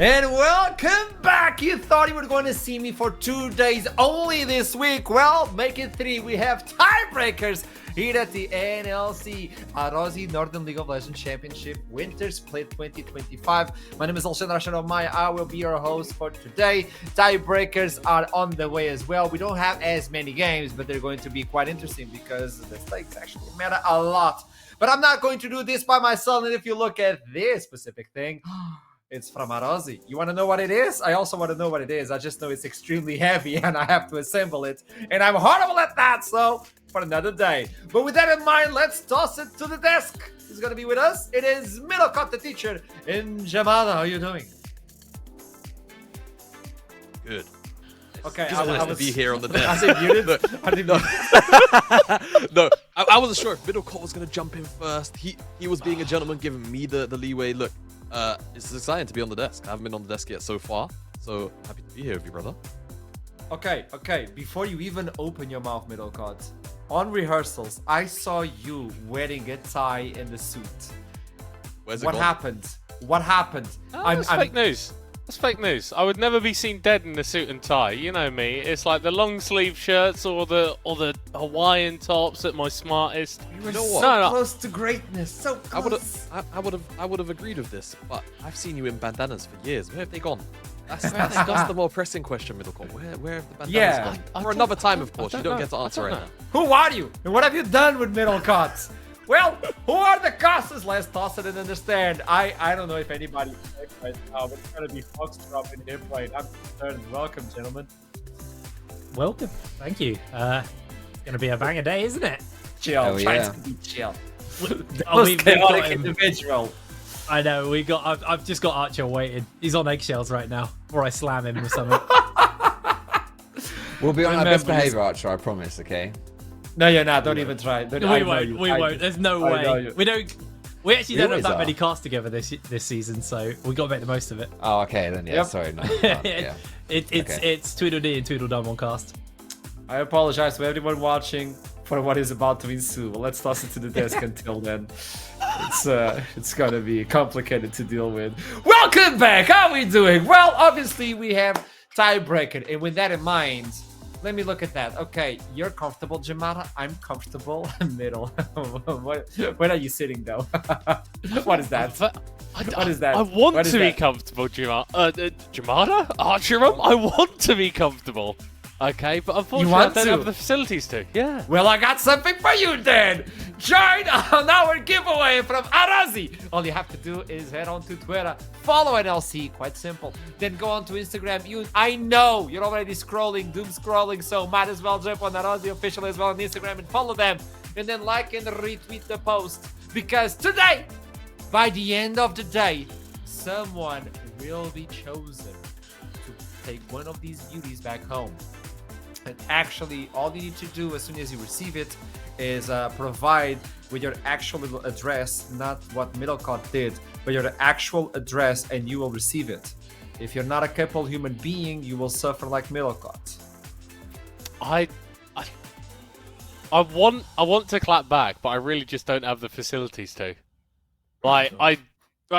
And welcome back! You thought you were going to see me for 2 days only this week. Well, make it 3. We have tiebreakers here at the NLC Arozzi Northern League of Legends Championship Winter Split 2025. My name is Alexandra Shanomaya. I will be your host for today. Tiebreakers are on the way as well. We don't have as many games, but they're going to be quite interesting because the stakes actually matter a lot. But I'm not going to do this by myself. And if you look at this specific thing, it's from Arozzi. You want to know what it is? I also want to know what it is. I just know it's extremely heavy and I have to assemble it. And I'm horrible at that, so for another day. But with that in mind, let's toss it to the desk. Who's going to be with us? It is Middlecott, the teacher, in Jamada. How are you doing? Good. Okay, I was to be here on the desk. I didn't muted. No, I wasn't sure if Middlecott was going to jump in first. He was being a gentleman, giving me the leeway. Look, it's exciting to be on the desk. I haven't been on the desk yet so far, so happy to be here with you, brother. Okay. Before you even open your mouth, Middlecott, on rehearsals, I saw you wearing a tie and a suit. Where's it What gone? happened? What happened? That's fake news. That's fake news. I would never be seen dead in a suit and tie. You know me. It's like the long sleeve shirts or the Hawaiian tops at my smartest. You know were what? so close to greatness. So close. I would have agreed with this, but I've seen you in bandanas for years. Where have they gone? That's the more pressing question, Middlecott. Where have the bandanas gone? For another time, of course. You don't get to answer right now. Who are you? And what have you done with Middlecott? Well, who are the casters? Let's toss it and understand. I don't know if anybody is right now, but it's going to be Foxtrot in here playing. I'm concerned. Welcome, gentlemen. Welcome. Thank you. It's going to be a banger day, isn't it? Chill. Oh, Try yeah. to be chill. We've got Chaotic him. individual. I know. I've just got Archer waiting. He's on eggshells right now, before I slam him or something. We'll be on our Remember best this- behavior, Archer, I promise, okay? No, you're not. Don't even try. We won't. There's no way. We actually don't have always that are. many casts together this season, so we got to make the most of it. Oh, okay, then, yeah, Yep. sorry. No, yeah. It's Tweedledee and Tweedledum on cast. I apologize to everyone watching for what is about to ensue. Well, let's toss it to the desk until then. It's gonna be complicated to deal with. Welcome back. How are we doing? Well, obviously we have tiebreaker, and with that in mind, let me look at that. Okay, you're comfortable, Jamada. I'm comfortable. Middle. Where are you sitting though? What is that? What is that? I want What is to be that? comfortable, Jamada? Archerum? I want to be comfortable. Okay, but unfortunately I want don't to? have the facilities to. Yeah. Well, I got something for you then. Join on our giveaway from Arozzi. All you have to do is head on to Twitter, follow NLC, quite simple. Then go on to Instagram. I know you're already scrolling, doom scrolling, so might as well jump on Arozzi official as well on Instagram and follow them. And then like and retweet the post, because today, by the end of the day, someone will be chosen to take one of these beauties back home. And actually, all you need to do as soon as you receive it is provide with your actual address, not what Middlecott did, but your actual address, and you will receive it. If you're not a capable human being, you will suffer like Middlecott. I want to clap back, but I really just don't have the facilities to. Right,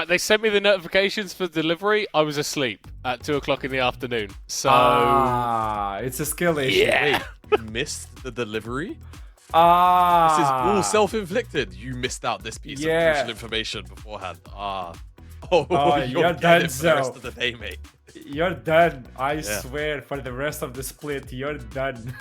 they sent me the notifications for delivery. I was asleep at 2 o'clock in the afternoon. So It's a skill issue. yeah. You missed the delivery? This is all self-inflicted. You missed out this piece of crucial information beforehand. Oh, you're getting done, it for the rest so. of the day, mate. You're done. I Yeah. swear, for the rest of the split, you're done.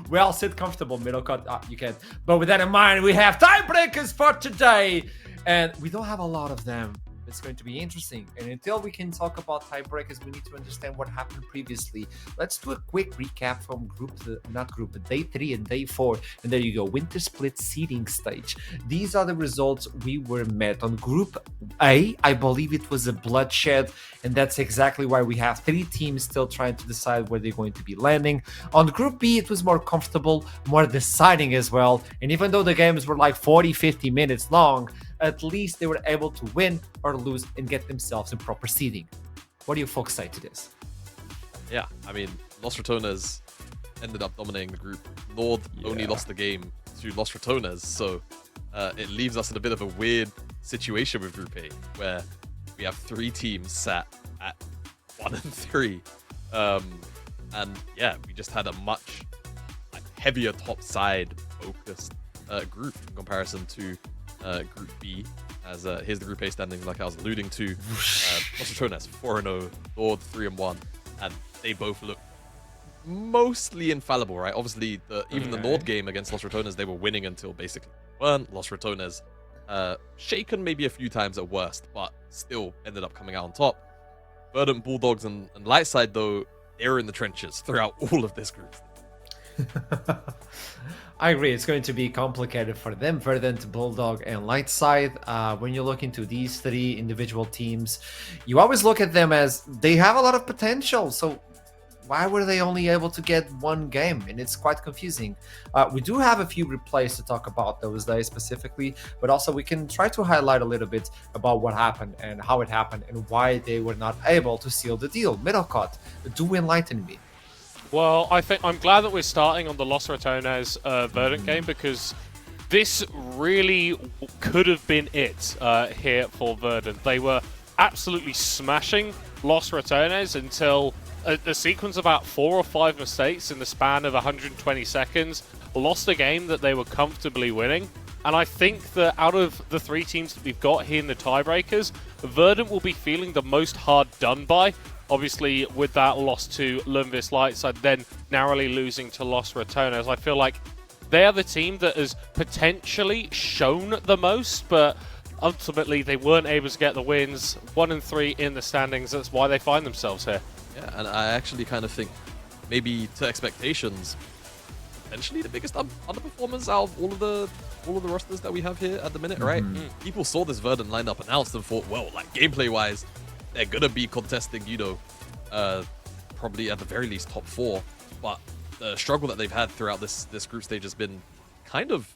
Well, sit comfortable, middle cut. You can. But with that in mind, we have tiebreakers for today. And we don't have a lot of them. It's going to be interesting. And until we can talk about tiebreakers, we need to understand what happened previously. Let's do a quick recap from but day 3 and day 4. And there you go, winter split seeding stage. These are the results we were met on Group A. I believe it was a bloodshed, and that's exactly why we have 3 teams still trying to decide where they're going to be landing. On Group B, it was more comfortable, more deciding as well. And even though the games were like 40-50 minutes long, at least they were able to win or lose and get themselves in proper seeding. What do you folks say to this? Yeah, I mean, Los Ratones ended up dominating the group. Nord only lost the game to Los Ratones, so it leaves us in a bit of a weird situation with Group A, where we have 3 teams sat at 1 and 3. And yeah, we just had a much heavier top side focused group in comparison to Group B, as here's the Group A standings, like I was alluding to. Los Ratones 4-0, Nord 3-1, and they both look mostly infallible, right? Obviously, even the Nord game against Los Ratones, they were winning until basically weren't. Los Ratones shaken maybe a few times at worst, but still ended up coming out on top. Verdant, Bulldogs, and Lightside, though, they're in the trenches throughout all of this group. I agree. It's going to be complicated for them, Verdant, Bulldog, and Lightside. When you look into these 3 individual teams, you always look at them as they have a lot of potential. So why were they only able to get 1 game? And it's quite confusing. We do have a few replays to talk about those days specifically, but also we can try to highlight a little bit about what happened and how it happened and why they were not able to seal the deal. Middlecott, do enlighten me. Well, I'm glad that we're starting on the Los Ratones Verdant game, because this really could have been it here for Verdant. They were absolutely smashing Los Ratones until a sequence of about 4 or 5 mistakes in the span of 120 seconds lost a game that they were comfortably winning. And I think that out of the 3 teams that we've got here in the tiebreakers, Verdant will be feeling the most hard done by. Obviously, with that loss to Lundqvist Lightside, then narrowly losing to Los Ratones, I feel like they are the team that has potentially shown the most, but ultimately they weren't able to get the wins. 1 and 3 in the standings. That's why they find themselves here. Yeah, and I actually kind of think maybe to expectations, potentially the biggest underperformers out of all of the rosters that we have here at the minute, right? People saw this Verdant lineup announced and thought, well, like gameplay-wise, they're gonna be contesting, probably at the very least top 4. But the struggle that they've had throughout this group stage has been kind of,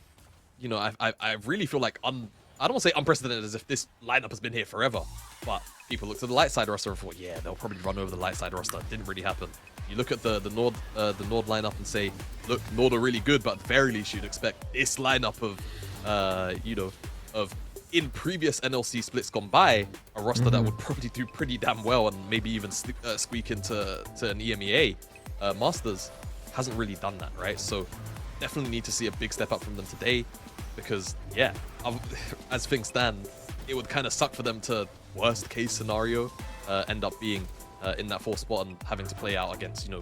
I really feel like I don't want to say unprecedented as if this lineup has been here forever. But people looked at the Lightside roster and thought, yeah, they'll probably run over the Lightside roster. It didn't really happen. You look at the Nord lineup and say, look, Nord are really good, but at the very least you'd expect this lineup of, of in previous NLC splits gone by, a roster that would probably do pretty damn well and maybe even squeak into an EMEA Masters, hasn't really done that, right? So definitely need to see a big step up from them today, because yeah, as things stand, it would kind of suck for them to, worst case scenario, end up being in that 4th spot and having to play out against, a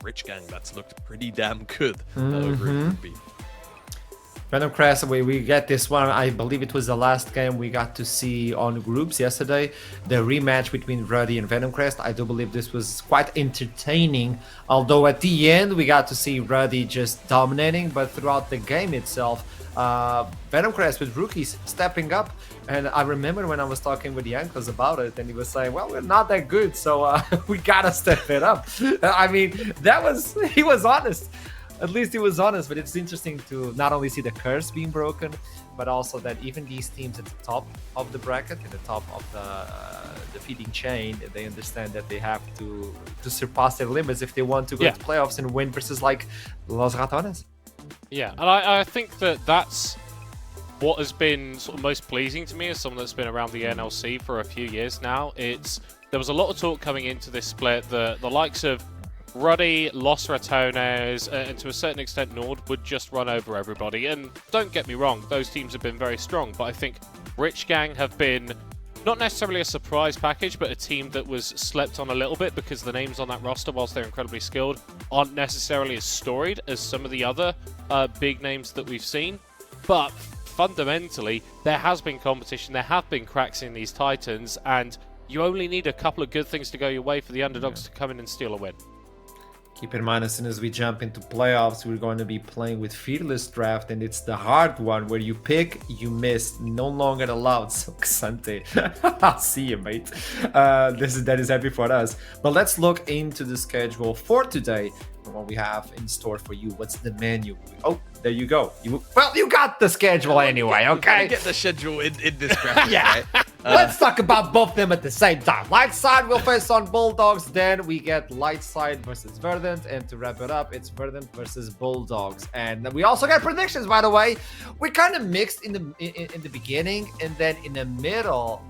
rich gang that's looked pretty damn good over in Group B. Venom Crest, we get this one. I believe it was the last game we got to see on groups yesterday. The rematch between Ruddy and Venom Crest. I do believe this was quite entertaining. Although at the end we got to see Ruddy just dominating, but throughout the game itself, Venom Crest with rookies stepping up. And I remember when I was talking with the uncles about it, and he was saying, well, we're not that good, so we gotta step it up. I mean, he was honest. At least he was honest, but it's interesting to not only see the curse being broken, but also that even these teams at the top of the bracket, at the top of the feeding chain, they understand that they have to surpass their limits if they want to go to playoffs and win versus like Los Ratones. Yeah, and I think that's what has been sort of most pleasing to me as someone that's been around the NLC for a few years now. There was a lot of talk coming into this split, the likes of Ruddy, Los Ratones, and to a certain extent Nord would just run over everybody. And don't get me wrong, those teams have been very strong, but I think Rich Gang have been not necessarily a surprise package, but a team that was slept on a little bit because the names on that roster, whilst they're incredibly skilled, aren't necessarily as storied as some of the other big names that we've seen. But fundamentally, there has been competition, there have been cracks in these Titans, and you only need a couple of good things to go your way for the underdogs to come in and steal a win. Keep in mind, as soon as we jump into playoffs, we're going to be playing with Fearless Draft, and it's the hard one where you pick, you miss, no longer allowed. So, Xante, I'll see you, mate. That is happy for us. But let's look into the schedule for today and what we have in store for you. What's the menu? Oh, there you go. You got the schedule anyway, okay? Get the schedule in this graphic. Yeah. Right? Let's talk about both of them at the same time. Lightside will face on Bulldogs. Then we get Lightside versus Verdant. And to wrap it up, it's Verdant versus Bulldogs. And we also got predictions, by the way. We kind of mixed in the beginning. And then in the middle,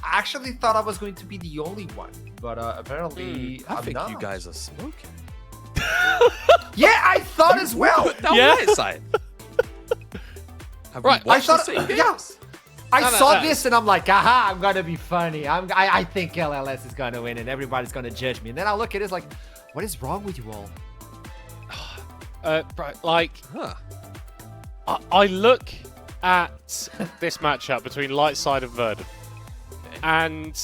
I actually thought I was going to be the only one. But apparently, I I'm think not. you guys are smoking. Yeah, I thought as well. Put down Yeah. Lightside. Have Right, we watched I thought- the same yeah. games? I No. saw this and I'm like, aha, I'm gonna be funny. I think LLS is gonna win and everybody's gonna judge me. And then I look at it, it's like, what is wrong with you all? Right, like, Huh. I look at this matchup between Lightside and Verdant, and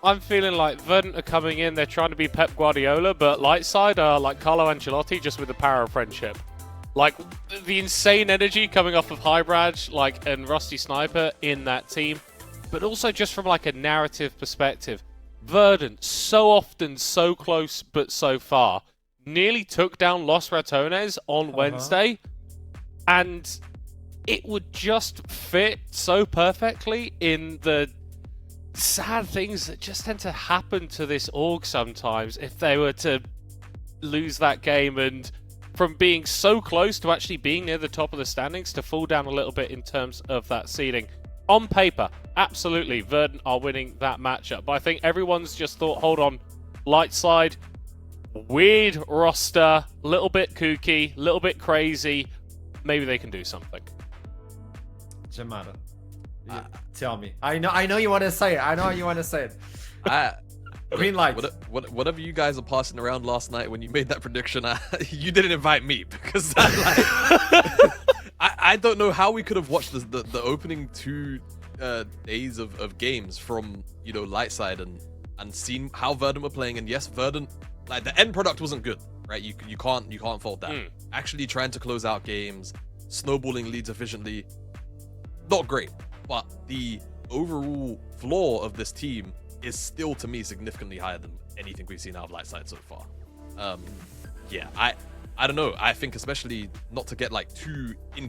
I'm feeling like Verdant are coming in, they're trying to be Pep Guardiola, but Lightside are like Carlo Ancelotti, just with the power of friendship. Like, the insane energy coming off of Hybrad, like, and Rusty Sniper in that team, but also just from like a narrative perspective. Verdant, so often so close but so far, nearly took down Los Ratones on Wednesday, and it would just fit so perfectly in the sad things that just tend to happen to this org sometimes if they were to lose that game, and from being so close to actually being near the top of the standings to fall down a little bit in terms of that seeding. On paper, absolutely, Verdant are winning that matchup, but I think everyone's just thought, hold on, Lightside, weird roster, little bit kooky, little bit crazy, maybe they can do something. Jamada, tell me. I know you want to say it. I know you want to say it. Green light. Whatever you guys are passing around last night when you made that prediction, you didn't invite me because I don't know how we could have watched the opening 2 days of games from Lightside and seen how Verdant were playing. And yes, Verdant, like, the end product wasn't good, right? You can't fault that. Actually trying to close out games, snowballing leads efficiently, not great. But the overall floor of this team is still, to me, significantly higher than anything we've seen out of Lightside so far. Yeah, I don't know. I think especially not to get like too in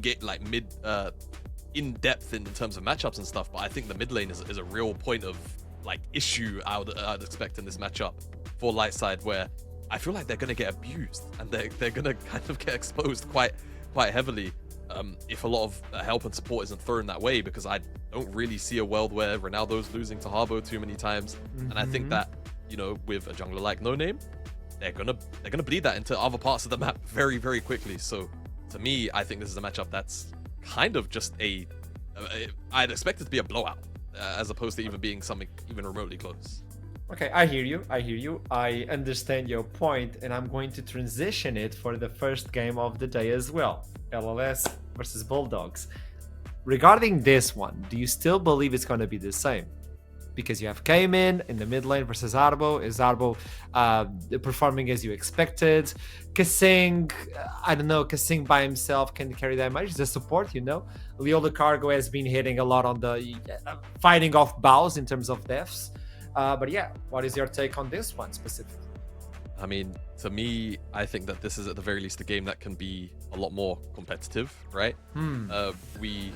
depth in terms of matchups and stuff, but I think the mid lane is a real point of like issue I'd expect in this matchup for Lightside, where I feel like they're gonna get abused and they're gonna kind of get exposed quite heavily if a lot of help and support isn't thrown that way, because I don't really see a world where Ronaldo's losing to Harbo too many times. And I think that, with a jungler like No Name, they're gonna bleed that into other parts of the map very, very quickly. So to me, I think this is a matchup that's kind of just I'd expect it to be a blowout as opposed to even being something even remotely close. Okay, I hear you. I understand your point, and I'm going to transition it for the first game of the day as well. LLS versus Bulldogs. Regarding this one, do you still believe it's going to be the same? Because you have Cayman in the mid lane versus Arbo. Is Arbo performing as you expected? Kasing, I don't know, Kasing by himself can carry that much. He's a support, Leola Cargo has been hitting a lot on the fighting off bows in terms of deaths. But yeah, what is your take on this one specifically? I mean, to me, I think that this is at the very least a game that can be a lot more competitive, right? We've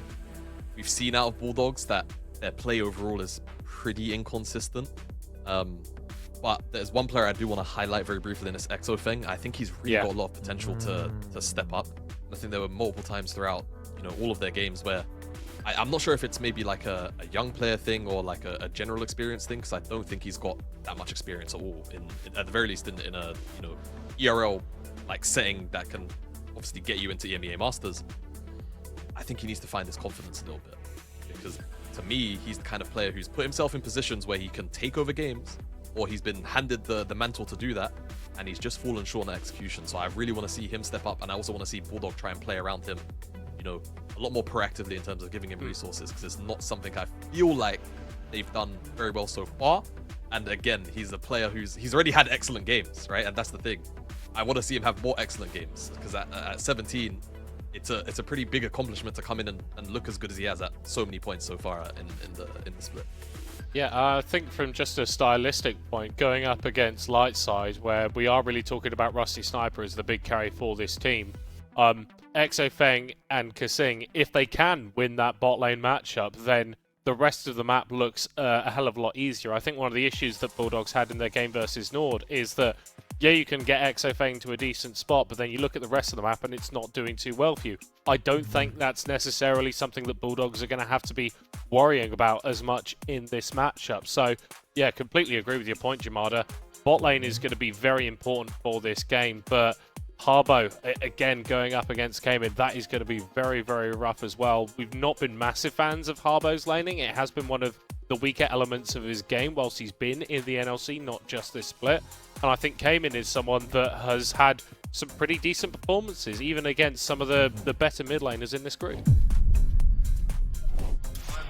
seen out of Bulldogs that their play overall is pretty inconsistent. But there's one player I do want to highlight very briefly in this Exo thing. I think he's really got a lot of potential to step up. And I think there were multiple times throughout, all of their games where I'm not sure if it's maybe like a young player thing or like a general experience thing, because I don't think he's got that much experience at all, at the very least in a ERL like setting that can obviously get you into EMEA Masters. I think he needs to find his confidence a little bit, because to me, he's the kind of player who's put himself in positions where he can take over games, or he's been handed the mantle to do that, and he's just fallen short on execution. So I really want to see him step up, and I also want to see Bulldog try and play around him, you know, a lot more proactively in terms of giving him resources, because it's not something I feel like they've done very well so far. And again, he's a player he's already had excellent games, right? And that's the thing. I want to see him have more excellent games, because at 17, it's a pretty big accomplishment to come in and look as good as he has at so many points so far in the split. Yeah, I think from just a stylistic point, going up against Lightside, where we are really talking about Rusty Sniper as the big carry for this team, Exofeng and Kasing, if they can win that bot lane matchup, then the rest of the map looks a hell of a lot easier. I think one of the issues that Bulldogs had in their game versus Nord is that, yeah, you can get Exofeng to a decent spot, but then you look at the rest of the map and it's not doing too well for you. I don't think that's necessarily something that Bulldogs are going to have to be worrying about as much in this matchup. So, yeah, completely agree with your point, Jamada. Bot lane is going to be very important for this game, but Harbo, again, going up against Cayman, that is going to be very, very rough as well. We've not been massive fans of Harbo's laning. It has been one of the weaker elements of his game whilst he's been in the NLC, not just this split. And I think Cayman is someone that has had some pretty decent performances, even against some of the better mid laners in this group.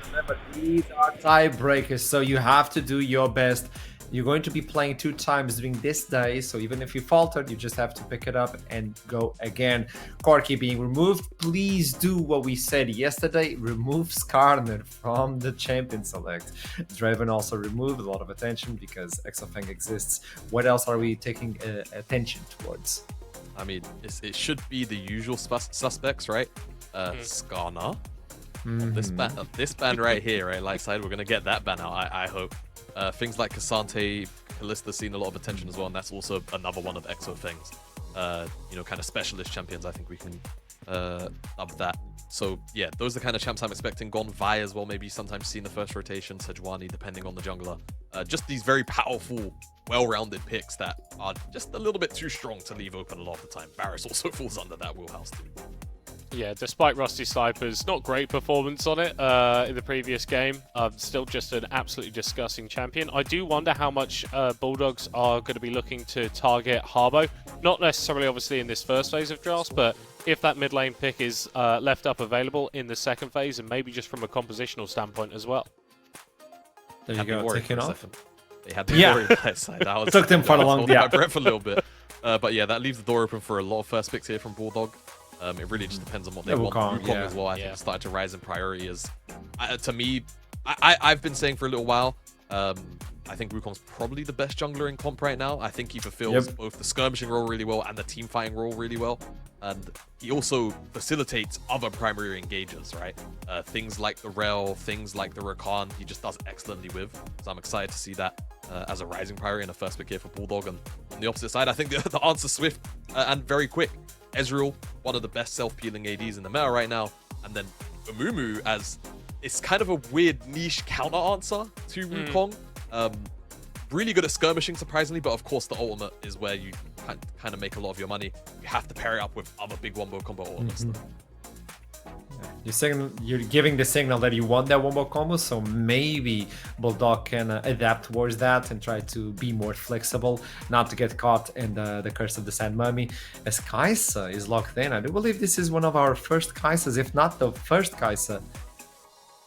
Remember, these are tiebreakers, so you have to do your best. You're going to be playing 2 times during this day, so even if you faltered, you just have to pick it up and go again. Corki being removed, please do what we said yesterday, remove Skarner from the champion select. Draven also removed, a lot of attention because Exofeng exists. What else are we taking attention towards? I mean, it should be the usual suspects, right? Skarner. This ban right here, right? Lightside, we're going to get that ban out, I hope. Things like Cassante, Kalista seen a lot of attention as well, and that's also another one of Exofeng's, you know, kind of specialist champions. I think we can up that. So yeah, those are the kind of champs I'm expecting. Gone Vi as well, maybe sometimes seen the first rotation. Sejuani, depending on the jungler. Just these very powerful, well-rounded picks that are just a little bit too strong to leave open a lot of the time. Varus also falls under that wheelhouse too. Yeah, despite Rusty Sniper's not great performance on it in the previous game, still just an absolutely disgusting champion. I do wonder how much Bulldogs are going to be looking to target Harbo. Not necessarily, obviously, in this first phase of drafts, but if that mid lane pick is left up available in the second phase, and maybe just from a compositional standpoint as well. There you go, taking off. They had the warrior side. That was, took them for a long time. My breath a little bit. But yeah, that leaves the door open for a lot of first picks here from Bulldog. It really just depends on what they want. Wukong as well, I think, started to rise in priority as, to me, I've been saying for a little while, I think Wukong's probably the best jungler in comp right now. I think he fulfills both the skirmishing role really well and the team fighting role really well. And he also facilitates other primary engagers, right? Things like the Rel, things like the Rakan, he just does excellently with. So I'm excited to see that as a rising priority and a first pick here for Bulldog. And on the opposite side, I think the answer's swift and very quick. Ezreal, one of the best self-peeling ADs in the meta right now. And then Amumu as it's kind of a weird niche counter answer to Wukong. Really good at skirmishing, surprisingly, but of course the ultimate is where you kind of make a lot of your money. You have to pair it up with other big wombo combo ultimates. You're giving the signal that you want that wombo combo, so maybe Bulldog can adapt towards that and try to be more flexible, not to get caught in the curse of the Sand Mummy. As Kai'Sa is locked in, I do believe this is one of our first Kai'Sas, if not the first Kai'Sa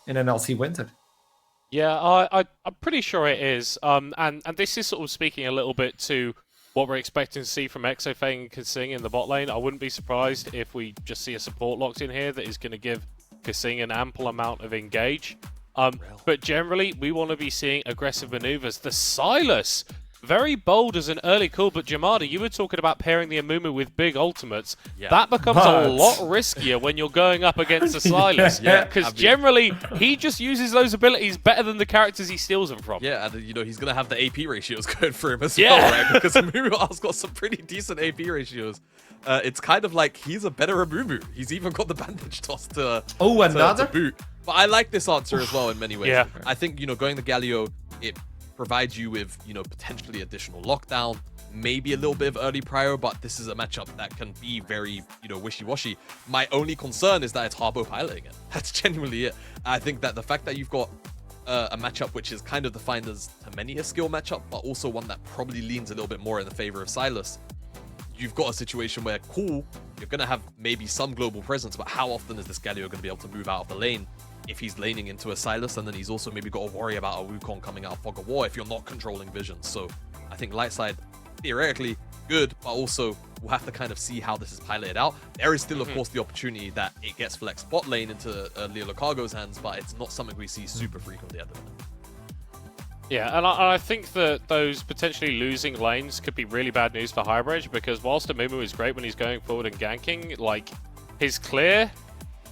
in NLC Winter. Yeah, I'm pretty sure it is. And this is sort of speaking a little bit to what we're expecting to see from Exofeng and Kasing in the bot lane. I wouldn't be surprised if we just see a support locked in here that is going to give Kasing an ample amount of engage. But generally, we want to be seeing aggressive maneuvers. The Silas, very bold as an early call, but Jamada, you were talking about pairing the Amumu with big ultimates. Yeah. That becomes a lot riskier when you're going up against the Silas. Because generally, he just uses those abilities better than the characters he steals them from. Yeah, and you know, he's going to have the AP ratios going for him as well, right? Because Amumu has got some pretty decent AP ratios. It's kind of like he's a better Amumu. He's even got the bandage toss to boot. But I like this answer as well in many ways. I think, you know, going the Galio, it provides you with, you know, potentially additional lockdown, maybe a little bit of early prior, but this is a matchup that can be very, wishy-washy. My only concern is that it's Harbo piloting it. That's genuinely it. I think that the fact that you've got a matchup which is kind of defined as to many a skill matchup, but also one that probably leans a little bit more in the favor of Silas, you've got a situation where, cool, you're going to have maybe some global presence, but how often is this Galio going to be able to move out of the lane if he's laning into a Silas? And then he's also maybe got to worry about a Wukong coming out of Fog of War if you're not controlling vision. So I think Lightside, theoretically, good, but also we'll have to kind of see how this is piloted out. There is still, of course, the opportunity that it gets flexed bot lane into Leo Lucago's hands, but it's not something we see super frequently at the moment. Yeah, and I think that those potentially losing lanes could be really bad news for Highbridge, because whilst Amumu is great when he's going forward and ganking, like, his clear,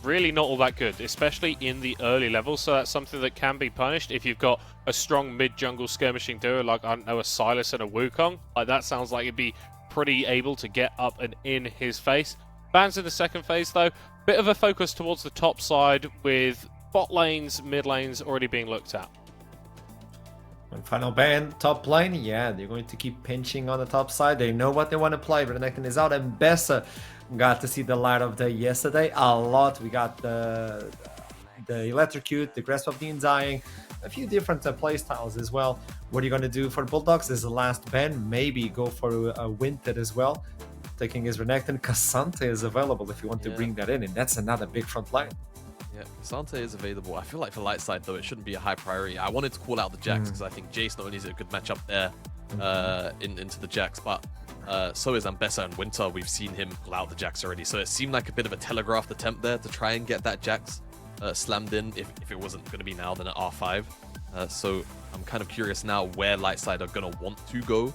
really not all that good, especially in the early levels, so that's something that can be punished if you've got a strong mid-jungle skirmishing duo, like, I don't know, a Silas and a Wukong. Like, that sounds like it'd be pretty able to get up and in his face. Bans in the second phase, though, bit of a focus towards the top side, with bot lanes, mid lanes already being looked at. When final ban, top lane, yeah, they're going to keep pinching on the top side. They know what they want to play. Renekton is out, and Bessa got to see the light of day yesterday a lot. We got the Electrocute, the Grasp of the Undying, a few different play styles as well. What are you going to do for Bulldogs? Is the last ban, maybe go for a Winter as well. Taking his Renekton, Cassante is available if you want to bring that in, and that's another big front line. Yeah, Cassante is available. I feel like for Lightside, though, it shouldn't be a high priority. I wanted to call out the Jax because I think Jace not only is it a good matchup there into the Jax, but so is Ambessa and Winter. We've seen him pull out the Jax already, so it seemed like a bit of a telegraphed attempt there to try and get that Jax slammed in. If it wasn't going to be now, then at R5. So I'm kind of curious now where Lightside are going to want to go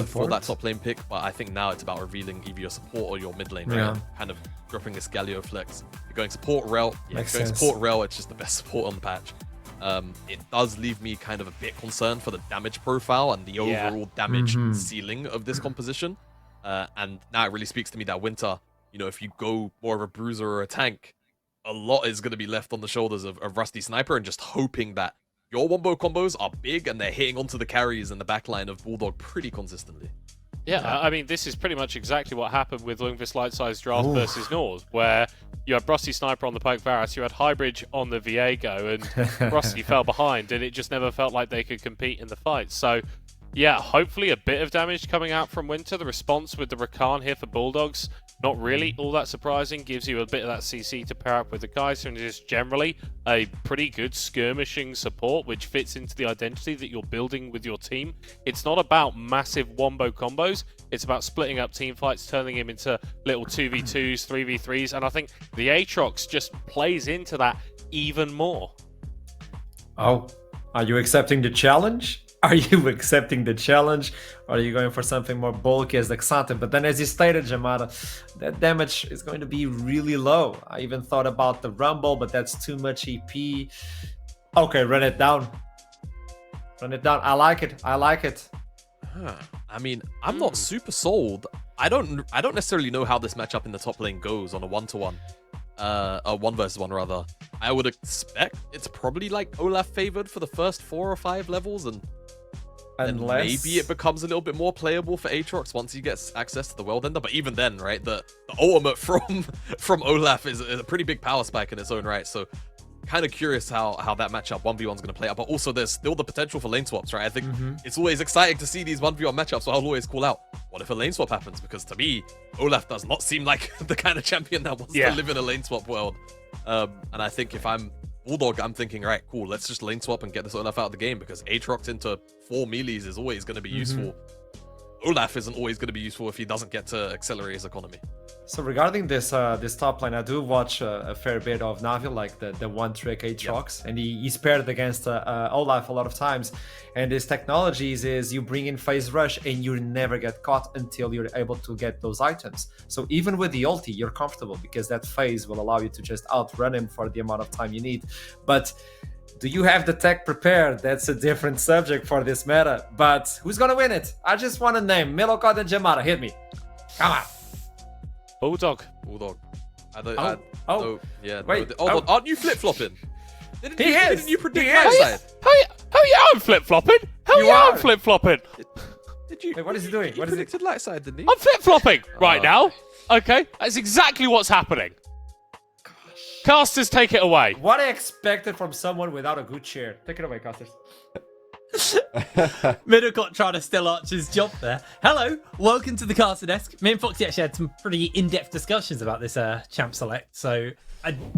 for that top lane pick, but I think now it's about revealing either your support or your mid lane, right? Kind of dropping this Galio flex. You're going support rel. Yeah, if you're going support rel, it's just the best support on the patch. It does leave me kind of a bit concerned for the damage profile and the overall damage ceiling of this composition. And now it really speaks to me that Winter, if you go more of a bruiser or a tank, a lot is going to be left on the shoulders of Rusty Sniper, and just hoping that your wombo combos are big and they're hitting onto the carries in the backline of Bulldog pretty consistently. Yeah, I mean, this is pretty much exactly what happened with Lundqvist Lightside draft versus Nors, where you had Rusty Sniper on the Poke Varus, you had Highbridge on the Viego, and Rusty fell behind, and it just never felt like they could compete in the fight. So, yeah, hopefully a bit of damage coming out from Winter. The response with the Rakan here for Bulldogs, not really all that surprising. Gives you a bit of that CC to pair up with the guys, and just generally a pretty good skirmishing support, which fits into the identity that you're building with your team. It's not about massive wombo combos. It's about splitting up team fights, turning him into little 2v2s, 3v3s, and I think the Aatrox just plays into that even more. Oh, are you accepting the challenge? Are you accepting the challenge, or are you going for something more bulky as the Xante? But then, as you stated, Jamada, that damage is going to be really low. I even thought about the Rumble, but that's too much EP. Okay, run it down. Run it down. I like it. I like it. I mean, I'm not super sold. I don't necessarily know how this matchup in the top lane goes on a 1-to-1. A 1 versus 1 rather. I would expect it's probably like Olaf favored for the first 4 or 5 levels, and maybe it becomes a little bit more playable for Aatrox once he gets access to the World Ender. But even then, right, the ultimate from Olaf is a pretty big power spike in its own right. So kind of curious how that matchup 1v1 is going to play out. But also there's still the potential for lane swaps, right? I think it's always exciting to see these 1v1 matchups, so I'll always call out, what if a lane swap happens? Because to me, Olaf does not seem like the kind of champion that wants to live in a lane swap world. And I think if I'm Bulldog, I'm thinking, right, cool, let's just lane swap and get this Olaf out of the game, because Aatrox into 4 melees is always going to be useful. Olaf isn't always going to be useful if he doesn't get to accelerate his economy. So regarding this this top lane, I do watch a fair bit of Navi, like the one-trick Aatrox, and he's paired against Olaf a lot of times. And his technologies is you bring in phase rush and you never get caught until you're able to get those items. So even with the ulti, you're comfortable because that phase will allow you to just outrun him for the amount of time you need. But do you have the tech prepared? That's a different subject for this meta. But who's gonna win it? I just want a name. Milocod and Jamada, hit me. Come on. Bulldog. Yeah. Wait. Aren't you flip-flopping? Didn't you predict He is. Lightside? Hell yeah, I'm flip-flopping. Hell yeah, I'm flip-flopping. Did you? Wait, what is he doing? He What is it? predicted Lightside, didn't he? I'm flip-flopping right now. Okay, that's exactly what's happening. Casters, take it away. What I expected from someone without a good chair. Take it away, Casters. Middlecott trying to steal Archer's job there. Hello, welcome to the Caster Desk. Me and Foxy actually had some pretty in-depth discussions about this champ select. So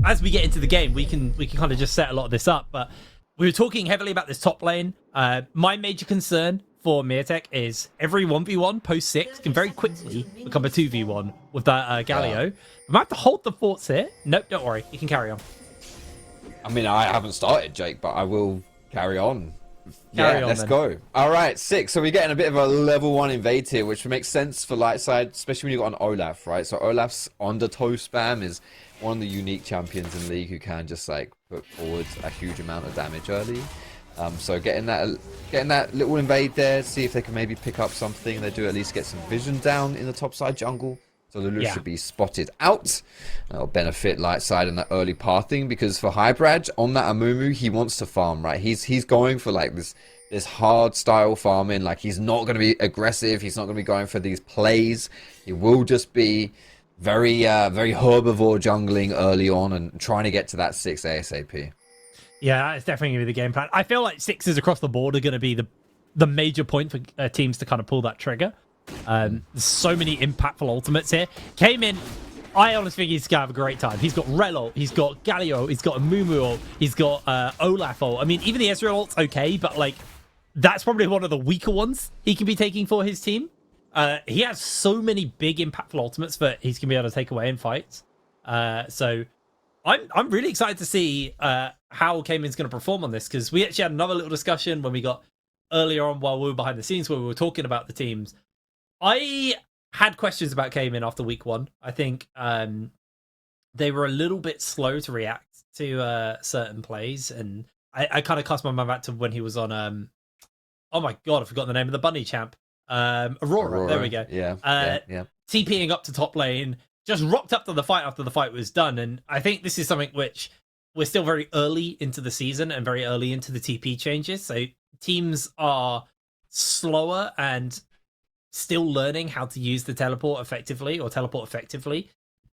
as we get into the game, we can kind of just set a lot of this up. But we were talking heavily about this top lane. My major concern for Mirtek is every 1v1 post 6 can very quickly become a 2v1 with that Galio. We might have to hold the forts here. Nope, don't worry. You can carry on. I mean, I haven't started, Jake, but I will carry on. Carry on, let's then. go. All right, 6. So we're getting a bit of a level 1 invade here, which makes sense for Lightside, especially when you got an Olaf, right? So Olaf's undertow spam is one of the unique champions in League who can just like put forward a huge amount of damage early. So getting that little invade there, see if they can maybe pick up something. They do at least get some vision down in the top side jungle. So Lulu should be spotted out. That'll benefit Lightside in that early pathing, because for Hybrad on that Amumu, he wants to farm, right? He's going for like this hard style farming. Like, he's not going to be aggressive. He's not going to be going for these plays. He will just be very herbivore jungling early on and trying to get to that 6 ASAP. Yeah, it's definitely going to be the game plan. I feel like 6s across the board are going to be the major point for teams to kind of pull that trigger. There's so many impactful ultimates here. Came in, I honestly think he's going to have a great time. He's got Relo, he's got Galio, he's got a Mumu ult, he's got Olaf ult. I mean, even the Ezreal ult's okay, but like, that's probably one of the weaker ones he can be taking for his team. He has so many big impactful ultimates that he's going to be able to take away in fights. So I'm really excited to see how Cayman's going to perform on this, because we actually had another little discussion when we got earlier on while we were behind the scenes where we were talking about the teams. I had questions about Cayman after week 1. I think they were a little bit slow to react to certain plays, and I kind of cast my mind back to when he was on oh my god, I forgot the name of the bunny champ. Aurora. There we go. Yeah. TPing up to top lane, just rocked up to the fight after the fight was done. And I think this is something which we're still very early into the season and very early into the TP changes. So teams are slower and still learning how to use the teleport effectively.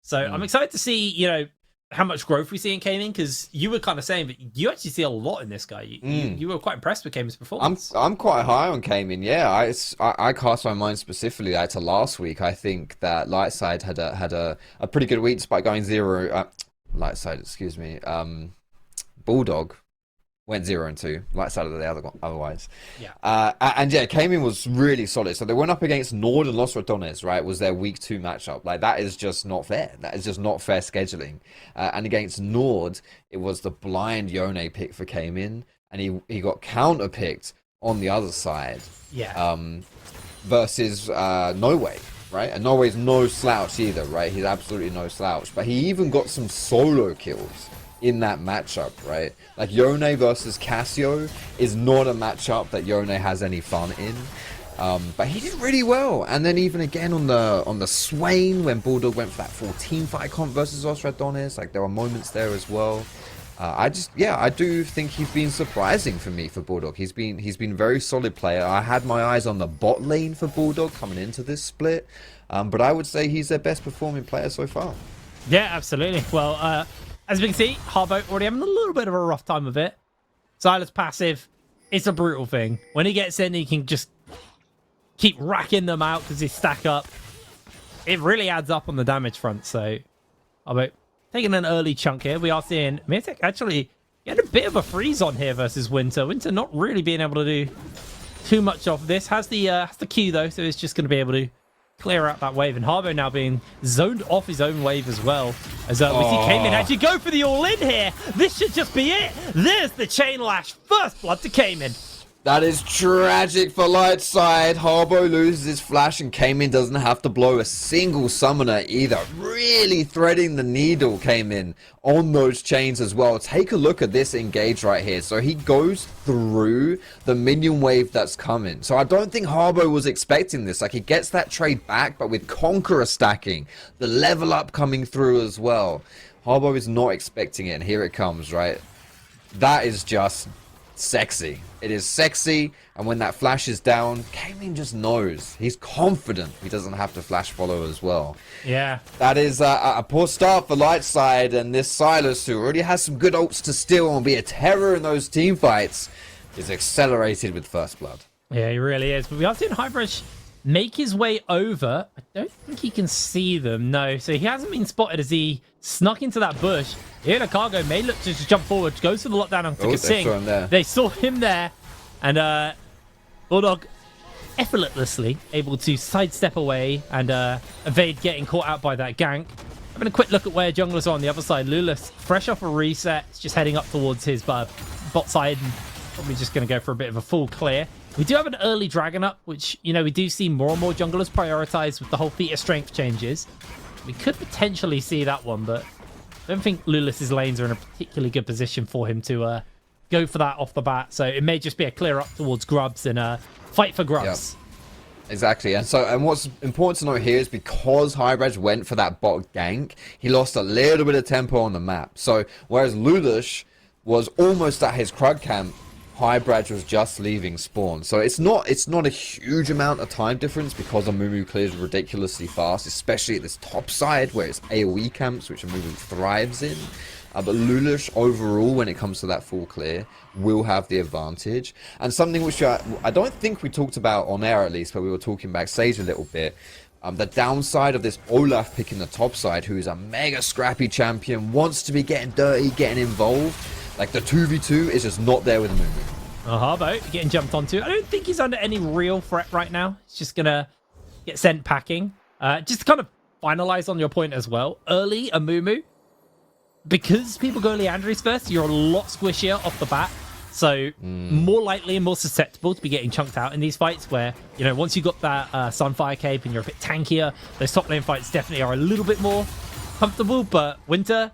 So I'm excited to see, you know, how much growth we see in Cayman, because you were kind of saying that you actually see a lot in this guy. You were quite impressed with Cayman's performance. I'm quite high on Cayman. Yeah, I cast my mind specifically to last week. I think that Lightside had a pretty good week despite going 0. Lightside, excuse me. Bulldog went 0-2. Lightside of the other otherwise. Yeah. And yeah, Cayman was really solid. So they went up against Nord and Los Ratones, right? Was their week 2 matchup. Like, that is just not fair. That is just not fair scheduling. And against Nord, it was the blind Yone pick for Cayman, and he got counter picked on the other side. Yeah. Versus No Way, right? And No Way's no slouch either, right? He's absolutely no slouch. But he even got some solo kills in that matchup, right? Like, Yone versus Cassio is not a matchup that Yone has any fun in. But he did really well. And then even again on the Swain, when Bulldog went for that 14 fight comp versus Osradonis, like, there were moments there as well. I do think he's been surprising for me for Bulldog. He's been a very solid player. I had my eyes on the bot lane for Bulldog coming into this split, but I would say he's their best performing player so far. Yeah, absolutely. Well, as we can see, Harbo already having a little bit of a rough time of it. Silas passive, it's a brutal thing. When he gets in, he can just keep racking them out because they stack up. It really adds up on the damage front. So, Harbo taking an early chunk here. We are seeing Mirtek actually get a bit of a freeze on here versus Winter. Winter not really being able to do too much of this. Has the Q though, so it's just going to be able to clear out that wave, and Harbo now being zoned off his own wave as well. As we see Cayman actually go for the all-in here. This should just be it. There's the chain lash. First blood to Cayman. That is tragic for Lightside. Harbo loses his flash and Cayman doesn't have to blow a single summoner either. Really threading the needle, Cayman, on those chains as well. Take a look at this engage right here. So he goes through the minion wave that's coming. So I don't think Harbo was expecting this. Like, he gets that trade back, but with Conqueror stacking, the level up coming through as well. Harbo is not expecting it, and here it comes, right? That is just sexy. It is sexy, and when that flash is down, Kamin just knows. He's confident he doesn't have to flash follow as well. Yeah. That is a poor start for Lightside, and this Silas, who already has some good ults to steal and be a terror in those team fights, is accelerated with first blood. Yeah, he really is. But we are seeing Highbrush make his way over. I don't think he can see them. No, so he hasn't been spotted as he snuck into that bush. Here, Cargo may look to just jump forward, goes for the lockdown onto Kasing. They saw him there, and Bulldog effortlessly able to sidestep away and evade getting caught out by that gank. Having a quick look at where junglers are on the other side. Lulus, fresh off a reset, is just heading up towards his bot side, and probably just going to go for a bit of a full clear. We do have an early dragon up, which, you know, we do see more and more junglers prioritize with the whole feat of strength changes. We could potentially see that one, but I don't think Lulus's lanes are in a particularly good position for him to go for that off the bat. So it may just be a clear up towards Grubs and fight for Grubs. Yep. Exactly, and what's important to note here is because Highbridge went for that bot gank, he lost a little bit of tempo on the map. So whereas Lulush was almost at his Krug camp, Highbridge was just leaving spawn. So it's not a huge amount of time difference because Amumu clears ridiculously fast, especially at this top side where it's AoE camps, which Amumu thrives in. But Lulush overall, when it comes to that full clear, will have the advantage. And something which I don't think we talked about on air, at least, but we were talking backstage a little bit. The downside of this Olaf picking the top side, who is a mega scrappy champion, wants to be getting dirty, getting involved. Like, the 2v2 is just not there with Amumu. Harbo getting jumped onto. I don't think he's under any real threat right now. He's just going to get sent packing. Just to kind of finalize on your point as well. Early Amumu, because people go Leandris first, you're a lot squishier off the bat. So more likely and more susceptible to be getting chunked out in these fights where, you know, once you got that Sunfire cape and you're a bit tankier, those top lane fights definitely are a little bit more comfortable. But Winter,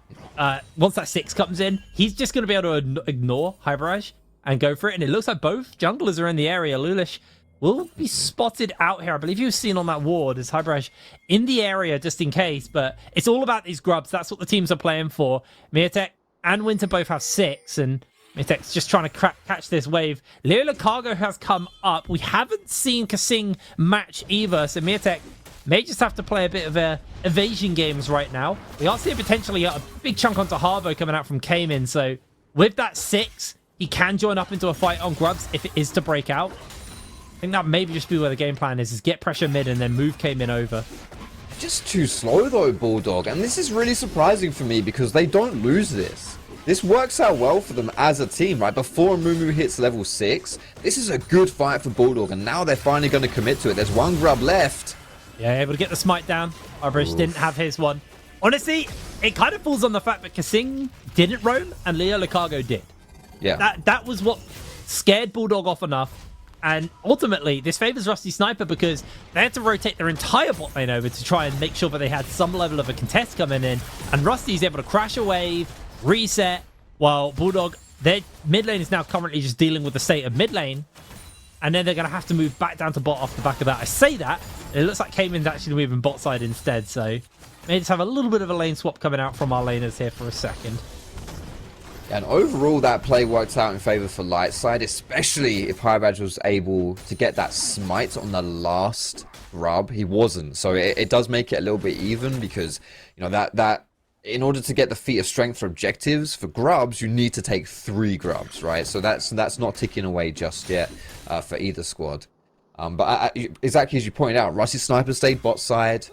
once that 6 comes in, he's just going to be able to ignore Hyperage and go for it. And it looks like both junglers are in the area. Lulish will be spotted out here. I believe he was seen on that ward as Hyperage in the area just in case. But it's all about these grubs. That's what the teams are playing for. Miatek and Winter both have 6, and Miatek's just trying to catch this wave. Leola Cargo has come up. We haven't seen Kasing match either, so Miatek may just have to play a bit of evasion games right now. We are seeing potentially a big chunk onto Harbo coming out from Kamin, so with that 6, he can join up into a fight on Grubs if it is to break out. I think that maybe just be where the game plan is get pressure mid and then move Kamin over. Just too slow though, Bulldog, and this is really surprising for me because they don't lose this. This works out well for them as a team, right? Before Mumu hits level 6, this is a good fight for Bulldog, and now they're finally going to commit to it. There's one grub left. Yeah, able to get the smite down. Arbridge didn't have his one. Honestly, it kind of falls on the fact that Kasing didn't roam and Leo Lucago did. Yeah. That was what scared Bulldog off enough. And ultimately, this favors Rusty Sniper because they had to rotate their entire bot lane over to try and make sure that they had some level of a contest coming in. And Rusty's able to crash a wave, reset, while Bulldog, their mid lane is now currently just dealing with the state of mid lane. And then they're going to have to move back down to bot off the back of that. I say that, it looks like Kamin's actually moving bot side instead. So may just have a little bit of a lane swap coming out from our laners here for a second. And overall, that play worked out in favor for Lightside, especially if Highbadge was able to get that smite on the last grub. He wasn't, so it does make it a little bit even because, you know, that in order to get the feat of strength for objectives for grubs, you need to take 3 grubs, right? So that's not ticking away just yet for either squad. But exactly as you pointed out, Rusty Sniper stayed bot side.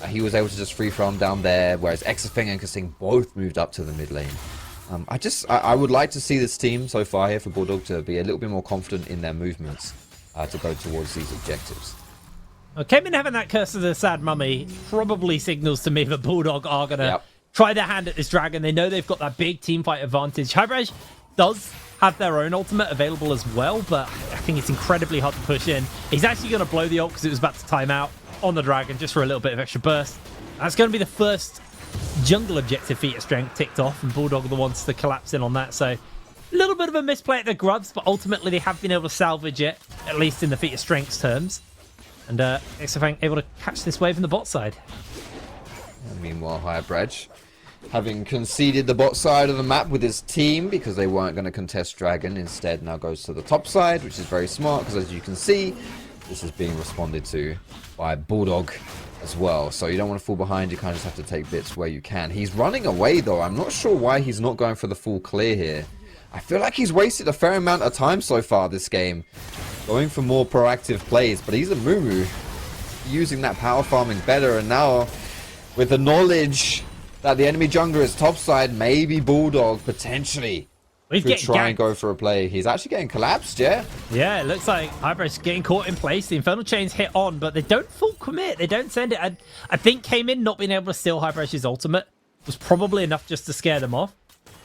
He was able to just free farm down there, whereas Exafeng and Kasing both moved up to the mid lane. I would like to see this team so far here for Bulldog to be a little bit more confident in their movements to go towards these objectives. Kamin having that curse of the sad mummy probably signals to me that Bulldog are going to try their hand at this dragon. They know they've got that big team fight advantage. Highbridge does have their own ultimate available as well, but I think it's incredibly hard to push in. He's actually going to blow the ult because it was about to time out on the dragon just for a little bit of extra burst. That's going to be the first jungle objective feat of strength ticked off, and Bulldog are the ones to collapse in on that. So a little bit of a misplay at the grubs, but ultimately they have been able to salvage it, at least in the feat of strengths terms. And Exafang able to catch this wave in the bot side. And meanwhile, Highbridge having conceded the bot side of the map with his team because they weren't going to contest Dragon, instead now goes to the top side, which is very smart because as you can see, this is being responded to by Bulldog as well. So you don't want to fall behind, you kind of just have to take bits where you can. He's running away though. I'm not sure why he's not going for the full clear here. I feel like he's wasted a fair amount of time so far this game, going for more proactive plays, but he's a Mumu using that power farming better, and now with the knowledge that the enemy jungler is topside, maybe Bulldog potentially could try and go for a play. He's actually getting collapsed, yeah? Yeah, it looks like Hybrid's getting caught in place. The Infernal Chains hit on, but they don't full commit. They don't send it. I think came in not being able to steal Hybrid's ultimate was probably enough just to scare them off.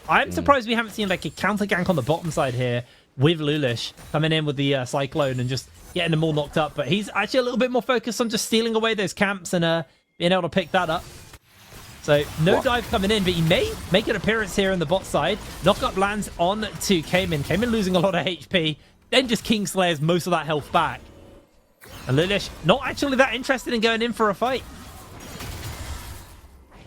I'm surprised we haven't seen like a counter gank on the bottom side here with Lulish coming in with the Cyclone and just getting them all knocked up. But he's actually a little bit more focused on just stealing away those camps and being able to pick that up. So no dive coming in, but he may make an appearance here in the bot side. Knockup lands on to Cayman. Cayman losing a lot of HP. Then just Kingslayers most of that health back. And Lulish not actually that interested in going in for a fight.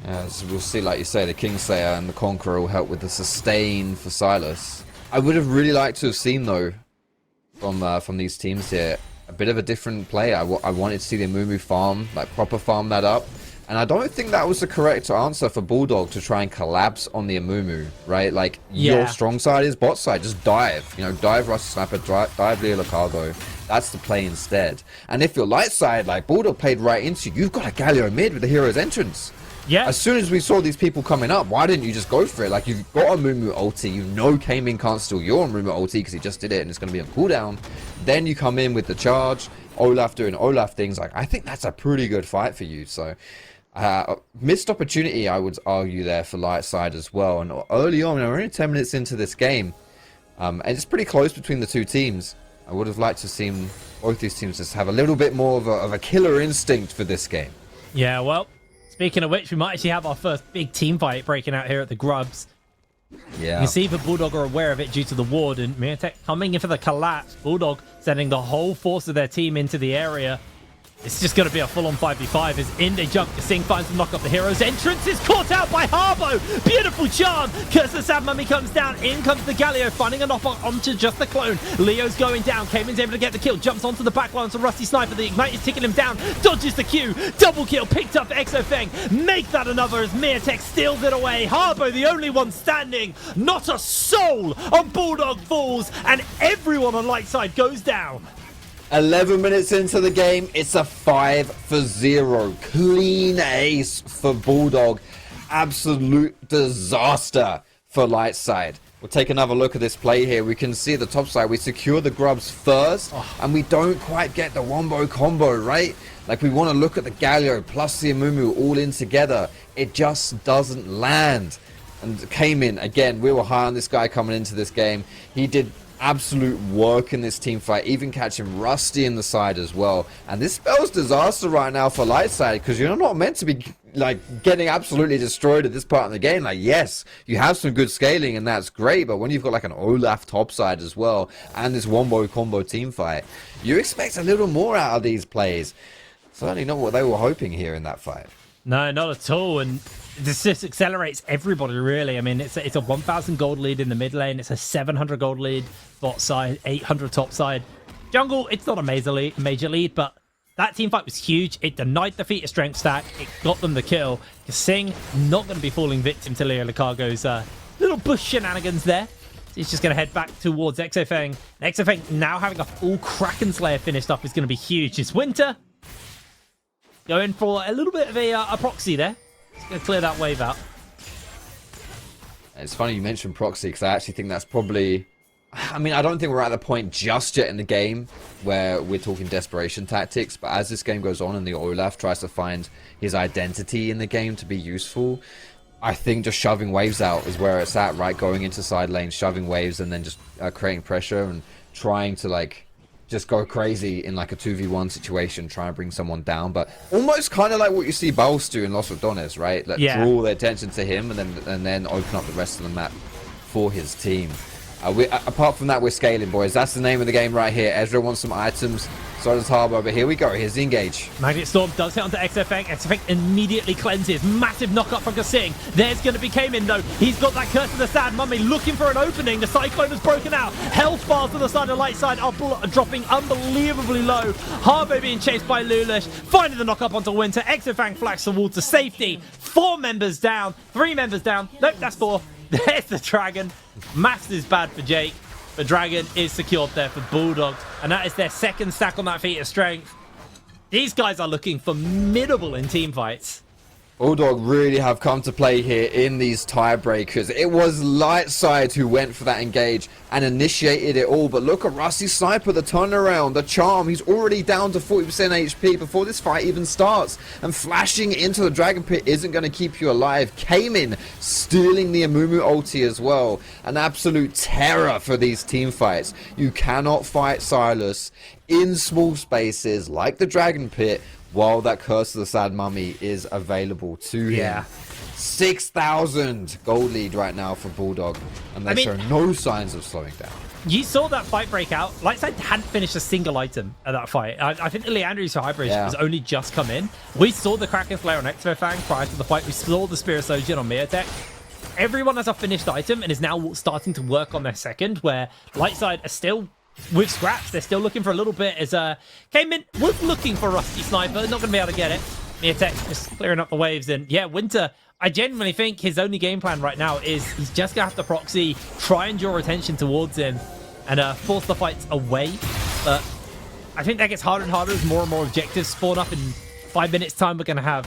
As we'll see, like you say, the Kingslayer and the Conqueror will help with the sustain for Silas. I would have really liked to have seen, though, from these teams here, a bit of a different play. I wanted to see the Mumu farm, like proper farm that up. And I don't think that was the correct answer for Bulldog to try and collapse on the Amumu, right? Like, your strong side is bot side. Just dive. You know, dive Rusty Snapper, dive Leo Cargo. That's the play instead. And if you're light side, like Bulldog played right into you, you've got a Galio mid with the hero's entrance. Yeah. As soon as we saw these people coming up, why didn't you just go for it? Like, you've got a Mumu ulti, you know Cayman can't steal your Mumu ulti because he just did it and it's going to be on cooldown. Then you come in with the charge, Olaf doing Olaf things. Like, I think that's a pretty good fight for you. So, missed opportunity, I would argue, there for Lightside as well. And early on, we're only 10 minutes into this game, and it's pretty close between the two teams. I would have liked to have seen both these teams just have a little bit more of a killer instinct for this game. Yeah, well, speaking of which, we might actually have our first big team fight breaking out here at the Grubs. Yeah. You can see the Bulldog are aware of it due to the ward, and Miratech coming in for the collapse. Bulldog sending the whole force of their team into the area. It's just going to be a full-on 5v5 as in they jump. Singh finds to knock up the hero's entrance. Is caught out by Harbo. Beautiful charm. Curse the Sad Mummy comes down. In comes the Galio, finding a knock onto just the clone. Leo's going down. Cayman's able to get the kill. Jumps onto the back line to Rusty Sniper. The Ignite is ticking him down. Dodges the Q. Double kill. Picked up Exofeng. Make that another as Miratech steals it away. Harbo, the only one standing. Not a soul on Bulldog falls. And everyone on Lightside goes down. 11 minutes into the game, it's a 5-0. Clean ace for Bulldog. Absolute disaster for Lightside. We'll take another look at this play here. We can see the top side. We secure the Grubs first, and we don't quite get the wombo combo, right? Like, we want to look at the Galio plus the Amumu all in together. It just doesn't land. And Cayman, again, we were high on this guy coming into this game. He did absolute work in this team fight, even catching Rusty in the side as well. And this spells disaster right now for Lightside, because you're not meant to be like getting absolutely destroyed at this part of the game. Like, yes, you have some good scaling and that's great, but when you've got like an Olaf topside as well and this wombo combo team fight, you expect a little more out of these plays. Certainly not what they were hoping here in that fight. No, not at all. And this just accelerates everybody, really. I mean, it's a 1,000 gold lead in the mid lane. It's a 700 gold lead bot side, 800 top side. Jungle, it's not a major lead, but that team fight was huge. It denied the feat of strength stack. It got them the kill. Singh not going to be falling victim to Leo Lucago's little bush shenanigans there. He's just going to head back towards Exofeng. Exofeng now having a full Kraken Slayer finished up is going to be huge. It's Winter going for a little bit of a proxy there. Just going to clear that wave out. It's funny you mentioned proxy, because I actually think that's probably... I mean, I don't think we're at the point just yet in the game where we're talking desperation tactics, but as this game goes on and the Olaf tries to find his identity in the game to be useful, I think just shoving waves out is where it's at, right? Going into side lanes, shoving waves, and then just creating pressure and trying to, like, just go crazy in like a 2v1 situation, try and bring someone down, but almost kind of like what you see Baus do in Los Rodones, right? Like, draw their attention to him and then open up the rest of the map for his team. Apart from that, we're scaling, boys. That's the name of the game right here. Ezra wants some items. So does Harbour, but here we go. Here's the engage. Magnet Storm does hit onto XFX. XFX immediately cleanses. Massive knockup from Kasing. There's going to be Cayman, though. He's got that Curse of the Sad Mummy looking for an opening. The Cyclone has broken out. Health bars to the side of Lightside are dropping unbelievably low. Harbour being chased by Lulush. Finding the knockup onto Winter. XFX flags towards the safety. 4 members down. 3 members down. Nope, that's 4. There's the Dragon. Maths is bad for Jake. The Dragon is secured there for Bulldogs, and that is their second stack on that feat of strength. These guys are looking formidable in team fights. Bulldog really have come to play here in these tiebreakers. It was Lightside who went for that engage and initiated it all. But look at Rusty Sniper, the turnaround, the charm. He's already down to 40% HP before this fight even starts. And flashing into the Dragon Pit isn't going to keep you alive. Came in, stealing the Amumu ulti as well. An absolute terror for these team fights. You cannot fight Silas in small spaces like the Dragon Pit while that Curse of the Sad Mummy is available to him. 6,000 gold lead right now for Bulldog, and they show no signs of slowing down. You saw that fight break out. Lightside hadn't finished a single item at that fight. I think the Leandri's Hybrid has only just come in. We saw the Kraken Slayer on Exofang prior to the fight. We saw the Spirit Surgeon on Miatek. Everyone has a finished item and is now starting to work on their second, where Lightside are still with scraps. They're still looking for a little bit. As came in, was looking for Rusty Sniper, not going to be able to get it. Miatek just clearing up the waves, and yeah, Winter, I genuinely think his only game plan right now is he's just gonna have to proxy, try and draw attention towards him, and force the fights away. But I think that gets harder and harder as more and more objectives spawn up. In 5 minutes time, we're gonna have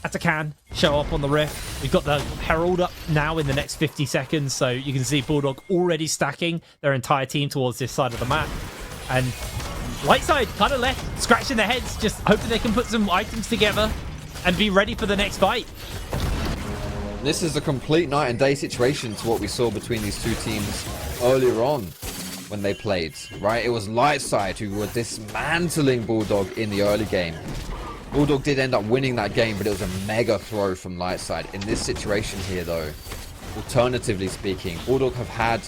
Atakan show up on the Rift. We've got the Herald up now in the next 50 seconds, so you can see Bulldog already stacking their entire team towards this side of the map. And Lightside kind of left scratching their heads, just hoping they can put some items together and be ready for the next fight. This is a complete night and day situation to what we saw between these two teams earlier on when they played, right? It was Lightside who were dismantling Bulldog in the early game. Bulldog did end up winning that game, but it was a mega throw from Lightside. In this situation here, though, alternatively speaking, Bulldog have had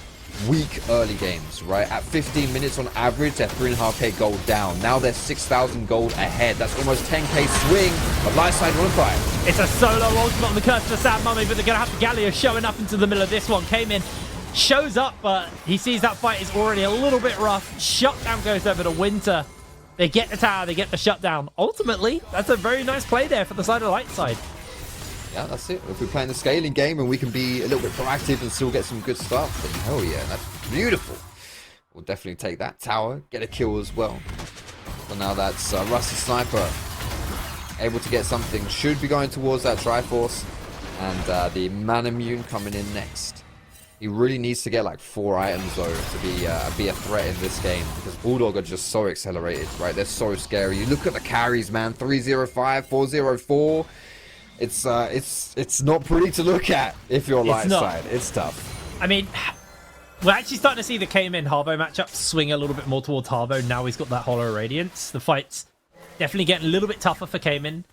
weak early games, right? At 15 minutes on average, they're 3.5k gold down. Now they're 6,000 gold ahead. That's almost 10k swing, but Lightside want to fight. It's a solo ultimate on the Curse of the Sad Mummy, but they're going to have Galio showing up into the middle of this one. Came in, shows up, but he sees that fight is already a little bit rough. Shutdown goes over to Winter. They get the tower, they get the shutdown. Ultimately, that's a very nice play there for the side of Lightside. Yeah, that's it. If we're playing the scaling game and we can be a little bit proactive and still get some good stuff, then hell yeah, that's beautiful. We'll definitely take that tower, get a kill as well. So now that's Rusty Sniper able to get something. Should be going towards that Triforce, and the Man Immune coming in next. He really needs to get like 4 items though to be a threat in this game, because Bulldog are just so accelerated, right? They're so scary. You look at the carries, man. 305, 404. It's not pretty to look at if you're Lightside. It's tough. I mean, we're actually starting to see the Cayman Harbo matchup swing a little bit more towards Harbo. Now he's got that Hollow Radiance. The fight's definitely getting a little bit tougher for Cayman.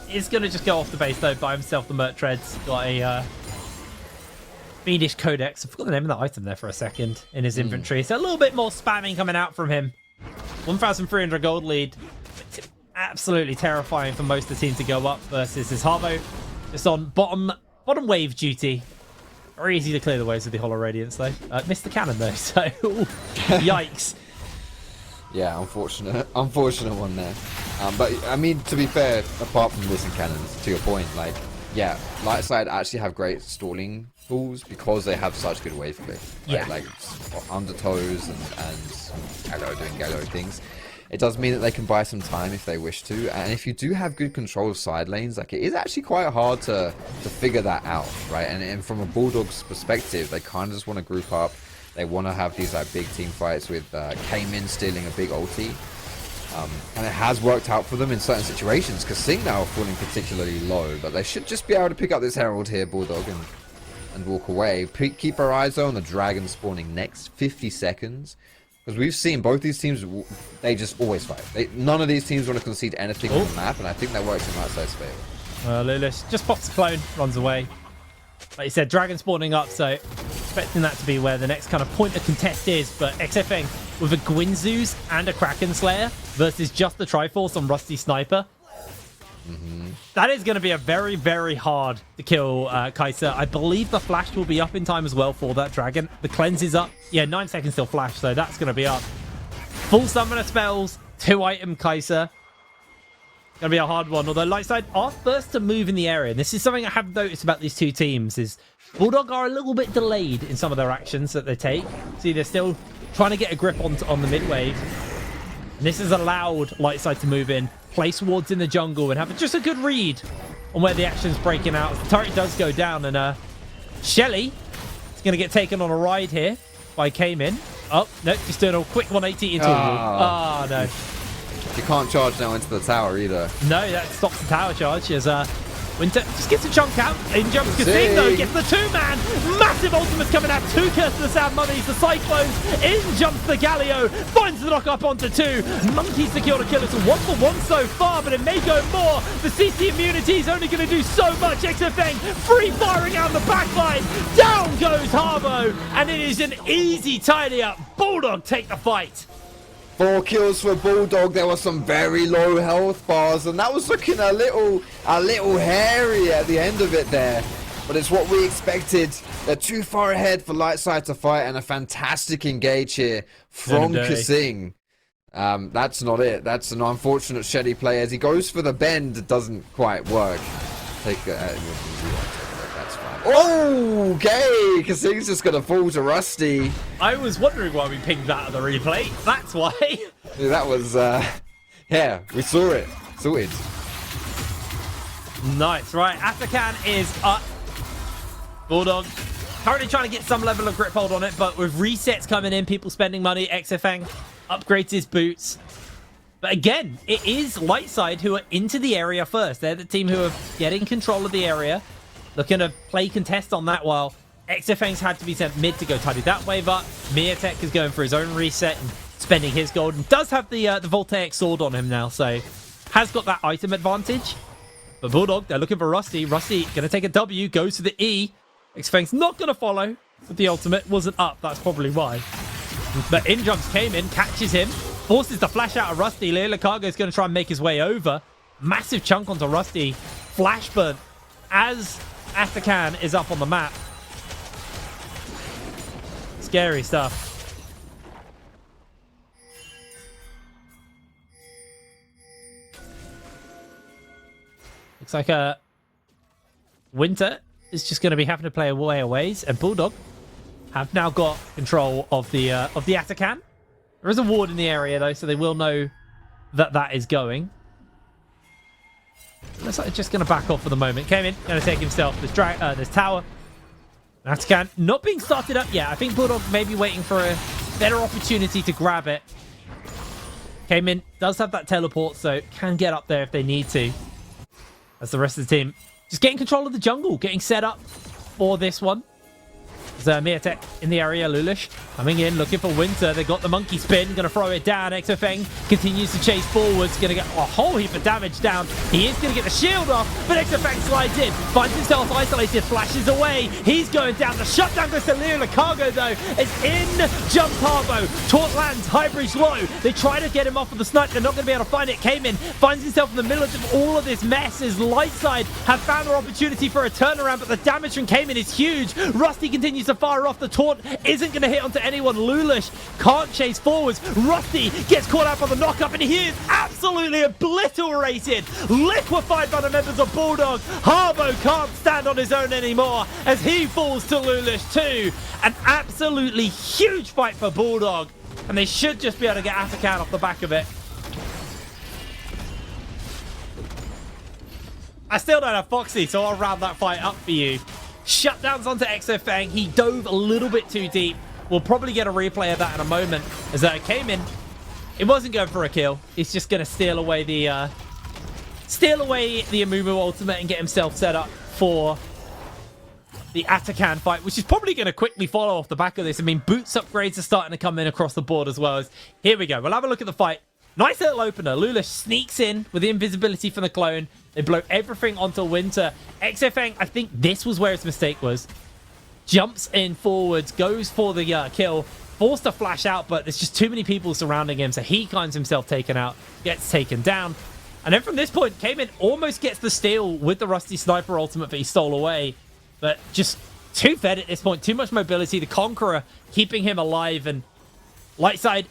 He's going to just go off the base though by himself. The Mert Treads got a Fiendish Codex. I forgot the name of that item there for a second in his inventory. So a little bit more spamming coming out from him. 1,300 gold lead. It's absolutely terrifying for most of the team to go up versus his Harbo. Just on bottom wave duty. Very easy to clear the waves with the Hollow Radiance though. Missed the cannon though, so yikes. Yeah, unfortunate one there. But I mean, to be fair, apart from missing cannons, to your point, like, yeah, Lightside actually have great stalling tools because they have such good wave play. Right? Yeah. Like undertows and Gallo doing Gallo things. It does mean that they can buy some time if they wish to, and if you do have good control of side lanes, like, it is actually quite hard to figure that out, right? And from a Bulldog's perspective, they kind of just want to group up. They want to have these like big team fights with Cayman stealing a big ulti. And it has worked out for them in certain situations, because Sing now are falling particularly low, but they should just be able to pick up this Herald here, Bulldog, and walk away. Keep our eyes on the Dragon spawning next 50 seconds, because we've seen both these teams, they just always fight. None of these teams want to concede anything on the map, and I think that works in Lightside's favor. Lulush just pops the clone, runs away. Like you said, Dragon spawning up, so expecting that to be where the next kind of point of contest is, but XFN with a Gwynzeus and a Kraken Slayer versus just the Triforce on Rusty Sniper. That is going to be a very, very hard to kill Kai'Sa. I believe the flash will be up in time as well for that dragon. The cleanse is up. Yeah, 9 seconds till flash, so that's going to be up. Full summoner spells, 2-item Kai'Sa. Going to be a hard one, although Lightside are first to move in the area. And this is something I have noticed about these two teams is Bulldog are a little bit delayed in some of their actions that they take. See, they're still trying to get a grip on the mid wave. And this has allowed Lightside to move in, place wards in the jungle, and have just a good read on where the action's breaking out. The turret does go down, and Shelly is going to get taken on a ride here by Cayman. Oh, no, just doing a quick 180 into the wall. Oh, no. You can't charge now into the tower either. No, that stops the tower charge as Winter just gets a chunk out. In jumps Kassim, though, gets the 2-man. Massive ultimates coming out. 2 Curse to the Sound Mummies, the Cyclones. In jumps the Galio. Finds the knock up onto 2. Monkeys secure to kill us. 1 for 1 so far, but it may go more. The CC immunity is only going to do so much. XFN free firing out the backline. Down goes Harbo. And it is an easy tidy up. Bulldog take the fight. 4 kills for Bulldog. There were some very low health bars, and that was looking a little hairy at the end of it there. But it's what we expected. They're too far ahead for Lightside to fight, and a fantastic engage here from Kassim. That's not it. That's an unfortunate Shelly play. As he goes for the bend, it doesn't quite work. Take that's fine. Oh, okay. Kassim's just gonna fall to Rusty. I was wondering why we pinged that on the replay. That's why. Yeah, that was, yeah, we saw it. Sorted. Nice, right. Atakan is up. Bulldog currently trying to get some level of grip hold on it, but with resets coming in, people spending money, XFN upgrades his boots. But again, it is Lightside who are into the area first. They're the team who are getting control of the area. Looking to play contest on that, while XFN's had to be sent mid to go tidy that wave up. Miatek is going for his own reset and spending his gold, and does have the Voltaic sword on him now, so has got that item advantage. But Bulldog, they're looking for Rusty. Rusty going to take a W, goes to the E. XFN's not going to follow, but the ultimate wasn't up. That's probably why. But in jumps came in, catches him, forces the flash out of Rusty. Leo Cargo is going to try and make his way over. Massive chunk onto Rusty. Flash burn as Atakan is up on the map. Scary stuff. Looks like Winter is just going to be having to play away a ways, and Bulldog have now got control of the Atakan. There is a ward in the area though, so they will know that that is going. Looks like it's just going to back off for the moment. Came in, going to take himself. There's tower. Atakan not being started up yet. I think Bulldog may be waiting for a better opportunity to grab it. Came in, does have that teleport, so can get up there if they need to. As the rest of the team just getting control of the jungle, getting set up for this one. There's Miatek in the area. Lulish coming in, looking for Winter. They got the monkey spin, going to throw it down. XFN continues to chase forwards, going to get a whole heap of damage down. He is going to get the shield off, but XFN slides in, finds himself isolated, flashes away. He's going down. The shutdown goes to Leo Cargo though. It's in jump Harbo. Taunt lands, high breach low. They try to get him off with the snipe. They're not going to be able to find it. Came in, finds himself in the middle of all of this mess as Lightside have found their opportunity for a turnaround, but the damage from Cayman is huge. Rusty continues to fire off. The taunt isn't going to hit onto anyone. Lulish can't chase forwards. Rusty gets caught out by the knock-up, and he is absolutely obliterated, liquefied by the members of Bulldog. Harbo can't stand on his own anymore as he falls to Lulish too. An absolutely huge fight for Bulldog, and they should just be able to get Atakan off the back of it. I still don't have Foxy, so I'll round that fight up for you. Shutdowns onto XFN. He dove a little bit too deep. We'll probably get a replay of that in a moment. As that came in, it wasn't going for a kill. He's just going to steal away the Amumu ultimate and get himself set up for the Atakan fight, which is probably going to quickly follow off the back of this. I mean, boots upgrades are starting to come in across the board as well. Here we go. We'll have a look at the fight. Nice little opener. Lulish sneaks in with the invisibility from the clone. They blow everything onto Winter. XFN, I think this was where his mistake was. jumps in forwards, goes for the kill, forced to flash out, but there's just too many people surrounding him, so he finds himself taken out, gets taken down. And then from this point, Cayman almost gets the steal with the Rusty Sniper ultimate, but he stole away. But just too fed at this point, too much mobility. The Conqueror keeping him alive, and Lightside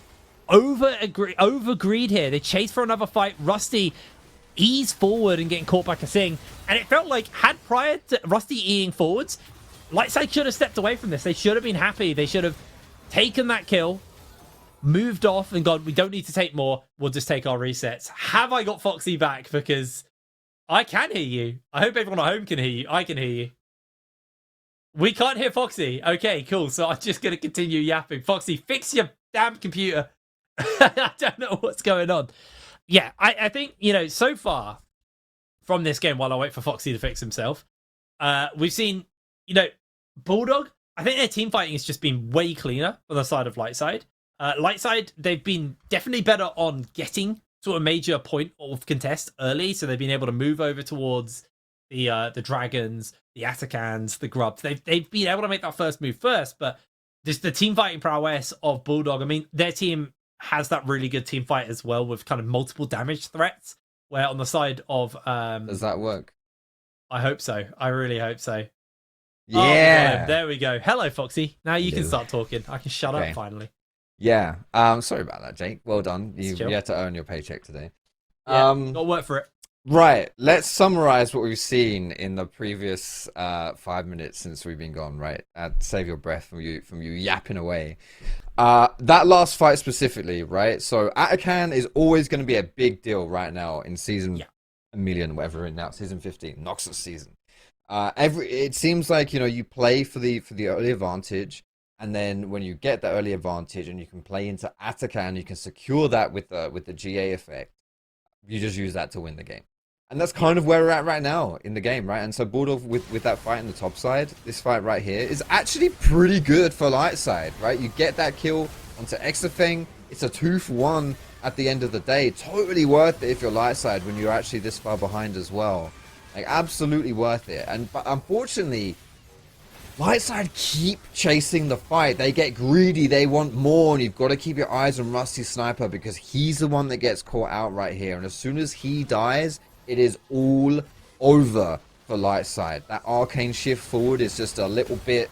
over-greed here. They chase for another fight. Rusty ease forward and getting caught by Kasing. And it felt like, had prior to Rusty eating forwards, Lightside should have stepped away from this. They should have been happy. They should have taken that kill, moved off, and gone, we don't need to take more. We'll just take our resets. Have I got Foxy back? Because I can hear you. I hope everyone at home can hear you. I can hear you. We can't hear Foxy. Okay, cool. So I'm just going to continue yapping. Foxy, fix your damn computer. I don't know what's going on. Yeah, I think, you know, so far from this game, while I wait for Foxy to fix himself, we've seen, you know, Bulldog, I think their team fighting has just been way cleaner on the side of Lightside. Lightside, they've been definitely better on getting to a major point of contest early, so they've been able to move over towards the Dragons, the Atacans, the Grubs. They've been able to make that first move first, but just the team fighting prowess of Bulldog, I mean, their team has that really good team fight as well with kind of multiple damage threats, where on the side of... Does that work? I hope so. I really hope so. Yeah. Oh, there we go. Hello, Foxy. Now you can start talking. I can shut up finally. Yeah. Sorry about that, Jake. Well done. You had to earn your paycheck today. Yeah, got to work for it. Right. Let's summarize what we've seen in the previous 5 minutes since we've been gone. Right. Save your breath from you yapping away. That last fight specifically, right? So Atakan is always going to be a big deal right now in season a million, whatever in now, season 15, Noxus season. It seems like, you know, you play for the early advantage, and then when you get the early advantage and you can play into Atakan, you can secure that with the GA effect. You just use that to win the game. And that's kind of where we're at right now in the game, right? And so Bulldog with that fight on the top side, this fight right here is actually pretty good for Lightside, right? You get that kill onto Exafeng. It's a 2-for-1 at the end of the day. Totally worth it if you're Lightside when you're actually this far behind as well. Like, absolutely worth it. But unfortunately, Lightside keep chasing the fight. They get greedy. They want more. And you've got to keep your eyes on Rusty Sniper because he's the one that gets caught out right here. And as soon as he dies, it is all over for Lightside. That arcane shift forward is just a little bit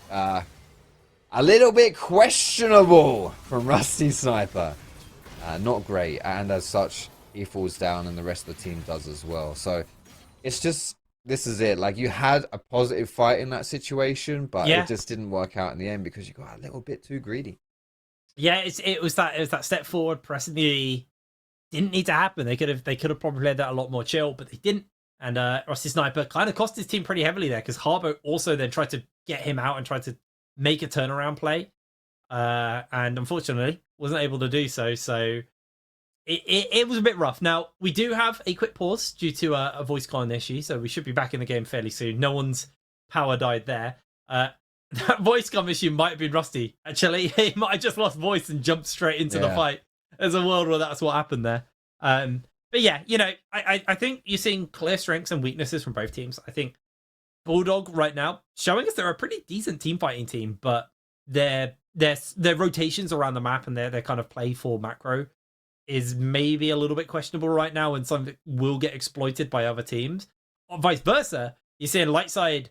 questionable from Rusty Sniper. Not great. And as such, he falls down and the rest of the team does as well. So it's just, this is it. Like, you had a positive fight in that situation, but it just didn't work out in the end because you got a little bit too greedy. Yeah, it was that step forward, pressing the E. Didn't need to happen. They could have probably played that a lot more chill, but they didn't. And Rusty Sniper kind of cost his team pretty heavily there because Harbo also then tried to get him out and tried to make a turnaround play, and unfortunately wasn't able to do so. So it was a bit rough. Now we do have a quick pause due to a voice calling issue, so we should be back in the game fairly soon. No one's power died there. That voice comm issue might have been Rusty. Actually, he might have just lost voice and jumped straight into the fight. There's a world where that's what happened there. But yeah, you know, I think you're seeing clear strengths and weaknesses from both teams. I think Bulldog right now showing us they're a pretty decent team fighting team, but their rotations around the map and their kind of play for macro is maybe a little bit questionable right now, and some will get exploited by other teams. Or vice versa, you're seeing Lightside,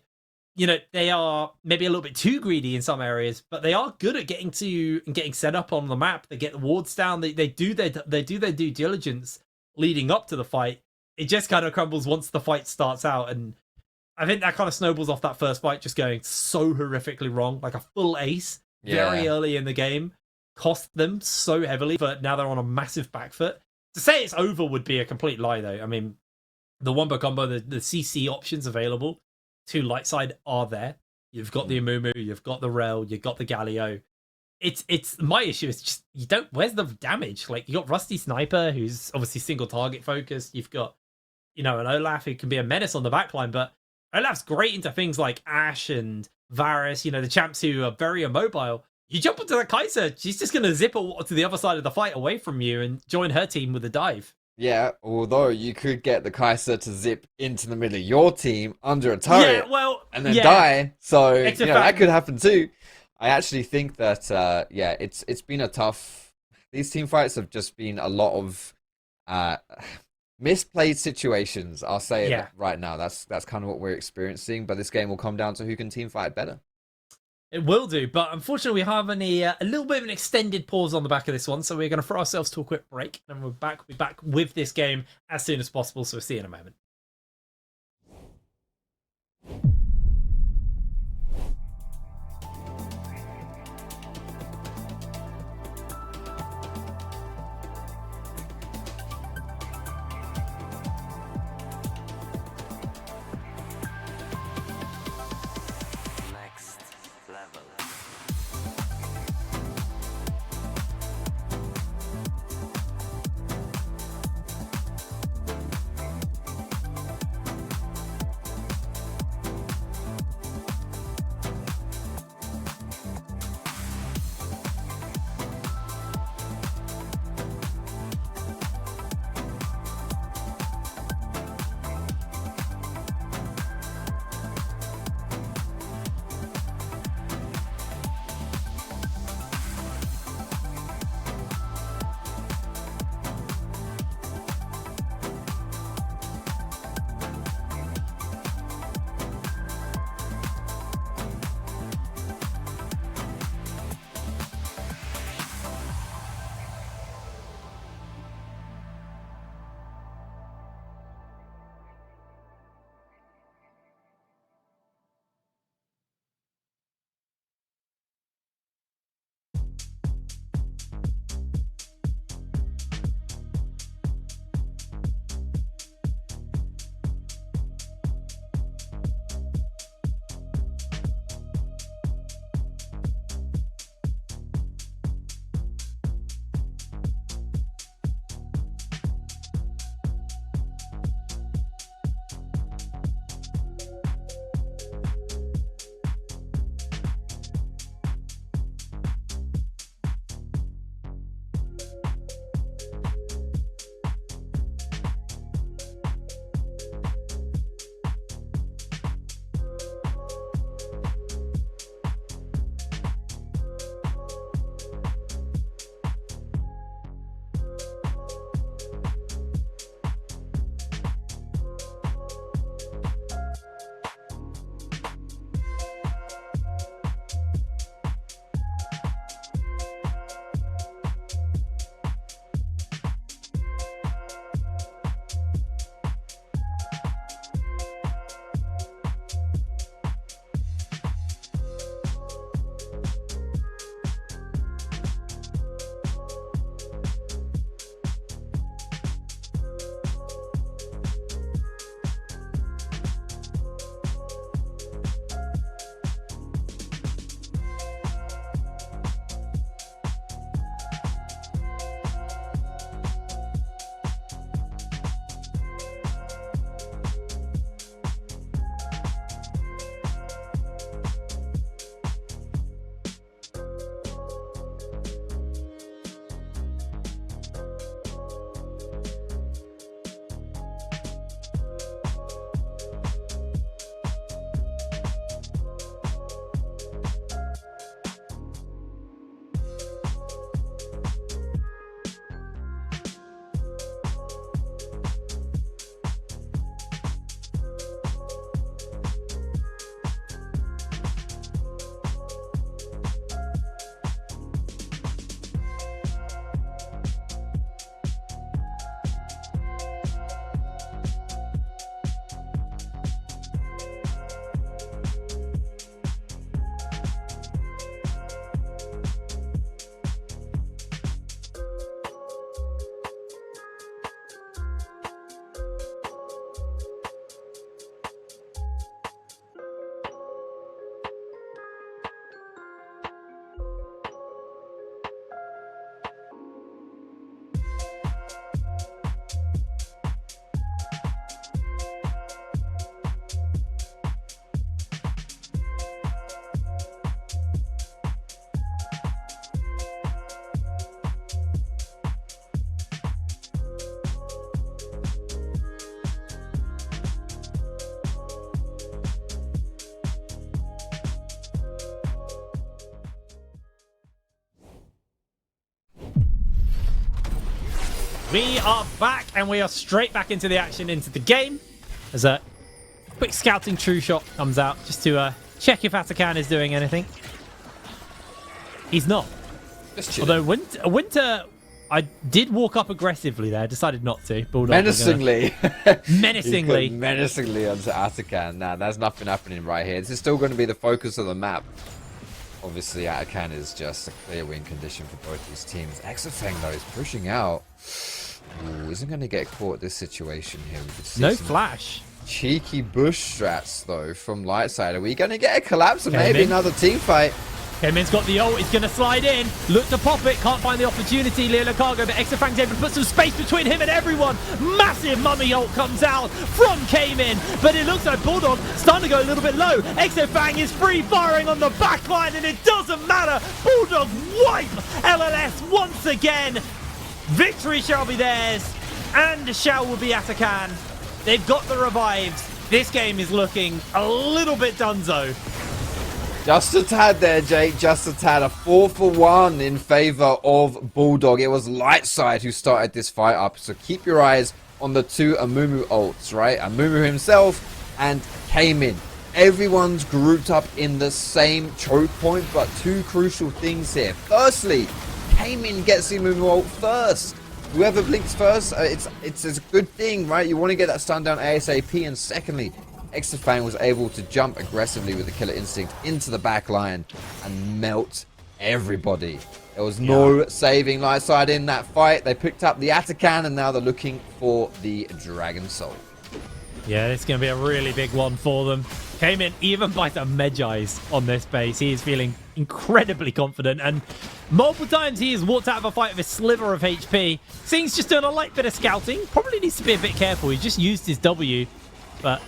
you know, they are maybe a little bit too greedy in some areas, but they are good at getting set up on the map. They get the wards down. They do their due diligence leading up to the fight. It just kind of crumbles once the fight starts out, and I think that kind of snowballs off that first fight just going so horrifically wrong. Like a full ace very early in the game cost them so heavily, but now they're on a massive back foot. To say it's over would be a complete lie, though. I mean, the Wombo combo, the CC options available to Lightside are there. You've got the Amumu, you've got the Rel, you've got the Galio. It's my issue is just you don't. Where's the damage? Like, you got Rusty Sniper, who's obviously single target focused. You've got, you know, an Olaf who can be a menace on the backline, but Olaf's great into things like Ashe and Varus. You know, the champs who are very immobile. You jump onto that Kai'Sa, she's just going to zip to the other side of the fight away from you and join her team with a dive. Yeah, although you could get the Kaiser to zip into the middle of your team under a turret and then die. So that could happen too. I actually think that it's been a tough. These team fights have just been a lot of misplayed situations. I'll say it right now. That's kind of what we're experiencing. But this game will come down to who can team fight better. It will do, but unfortunately we have a little bit of an extended pause on the back of this one, so we're going to throw ourselves to a quick break, and we'll be back with this game as soon as possible, so we'll see you in a moment. We are back, and we are straight back into the action, into the game. As a quick scouting true shot comes out, just to check if Atakan is doing anything. He's not. Just chilling. Although Winter, I did walk up aggressively there, decided not to. Bulldog Menacingly. menacingly. Menacingly onto Atakan. Nah, there's nothing happening right here. This is still going to be the focus of the map. Obviously, Atakan is just a clear win condition for both these teams. Exafeng, though, is pushing out. Ooh, isn't going to get caught this situation here. We could see No some flash. cheeky bush strats, though, from Lightside. Are we going to get a collapse or Came maybe in. another team fight? Kemen's got the ult, he's going to slide in. Look to pop it, can't find the opportunity. Leo Cargo, but Exafang's able to put some space between him and everyone. Massive mummy ult comes out from Kemen, but it looks like Bulldog starting to go a little bit low. Exafang is free firing on the back line, and it doesn't matter. Bulldog wipe LLS once again. Victory shall be theirs, and shall will be Atakan. They've got the revives. This game is looking a little bit donezo. Just a tad there, Jake. Just a tad. A 4-for-1 in favor of Bulldog. It was Lightside who started this fight up. So keep your eyes on the two Amumu ults, right? Amumu himself and Kemen. Everyone's grouped up in the same choke point, but two crucial things here. Firstly, Kemen gets the Amumu ult first. Whoever blinks first, it's a good thing, right? You want to get that stun down ASAP. And secondly, Exafang was able to jump aggressively with the Killer Instinct into the back line and melt everybody. There was no saving Lightside in that fight. They picked up the Atakan, and now they're looking for the Dragon Soul. Yeah, it's going to be a really big one for them. Came in even by the Medjais on this base. He is feeling incredibly confident, and multiple times he has walked out of a fight with a sliver of HP. Sing's just doing a light bit of scouting. Probably needs to be a bit careful. He just used his W, but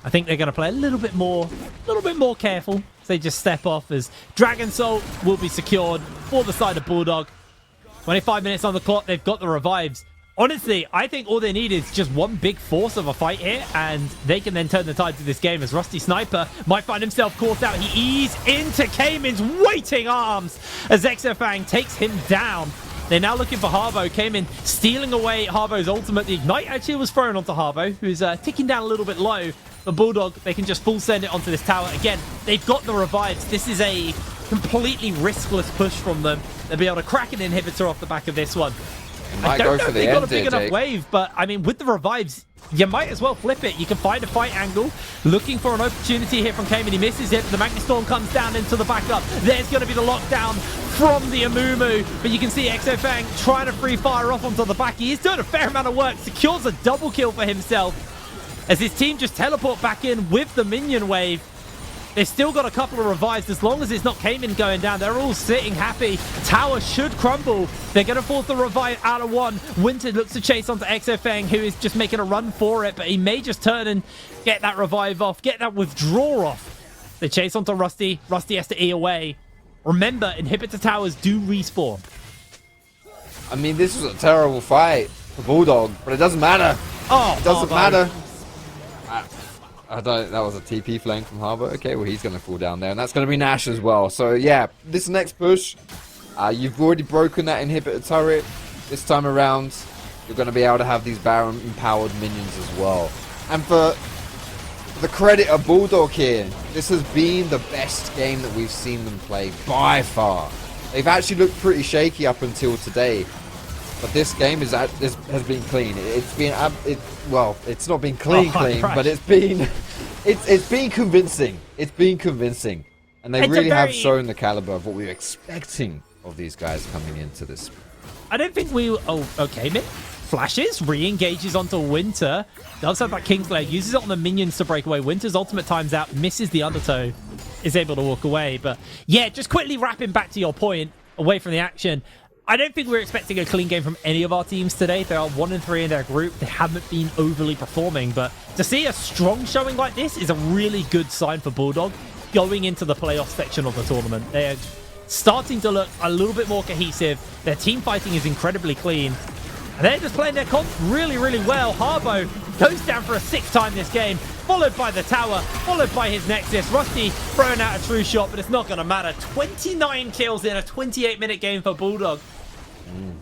I think they're going to play a little bit more careful. So they just step off, as Dragon Soul will be secured for the side of Bulldog. 25 minutes on the clock. They've got the revives. Honestly, I think all they need is just one big force of a fight here, and they can then turn the tides of this game, as Rusty Sniper might find himself caught out. He eases into Kemen's waiting arms as Exafang takes him down. They're now looking for Harbo. Kemen stealing away Harbo's ultimate. The Ignite actually was thrown onto Harbo, who's ticking down a little bit low. The Bulldog, they can just full send it onto this tower. Again, they've got the revives. This is a completely riskless push from them. They'll be able to crack an inhibitor off the back of this one. I don't know if they've got a big enough wave, but I mean, with the revives, you might as well flip it. You can find a fight angle, looking for an opportunity here from Kemen. He misses it, but the Magnet Storm comes down into the backup. There's going to be the lockdown from the Amumu, but you can see Exafang trying to free fire off onto the back. He is doing a fair amount of work, secures a double kill for himself, as his team just teleport back in with the minion wave. They've still got a couple of revives. As long as it's not Kemen going down, they're all sitting happy. Tower should crumble. They're going to force the revive out of one. Winter looks to chase onto Exafang, who is just making a run for it, but he may just turn and get that revive off, get that withdraw off. They chase onto Rusty. Rusty has to E away. Remember, inhibitor towers do respawn. I mean, this was a terrible fight for Bulldog, but it doesn't matter. It doesn't matter. I don't. That was a TP flank from Harbour. Okay, well, he's going to fall down there, and that's going to be Nash as well. So, yeah, this next push, you've already broken that inhibitor turret. This time around, you're going to be able to have these Baron-empowered minions as well. And for the credit of Bulldog here, this has been the best game that we've seen them play by far. They've actually looked pretty shaky up until today. But this game has been clean. It's been well, it's not been clean, but it's been convincing. It's been convincing, and they really have shown the caliber of what we were expecting of these guys coming into this. I don't think we. Oh, okay, flashes, re-engages onto Winter. Does have that Kingslayer, uses it on the minions to break away. Winter's ultimate times out, misses the undertow, is able to walk away. But yeah, just quickly wrapping back to your point, away from the action. I don't think we're expecting a clean game from any of our teams today. They are 1-3 in their group. They haven't been overly performing, but to see a strong showing like this is a really good sign for Bulldog going into the playoff section of the tournament. They're starting to look a little bit more cohesive. Their team fighting is incredibly clean, and they're just playing their comp really, really well. Harbo goes down for a 6th time this game, followed by the tower, followed by his Nexus. Rusty throwing out a true shot, but it's not going to matter. 29 kills in a 28-minute game for Bulldog.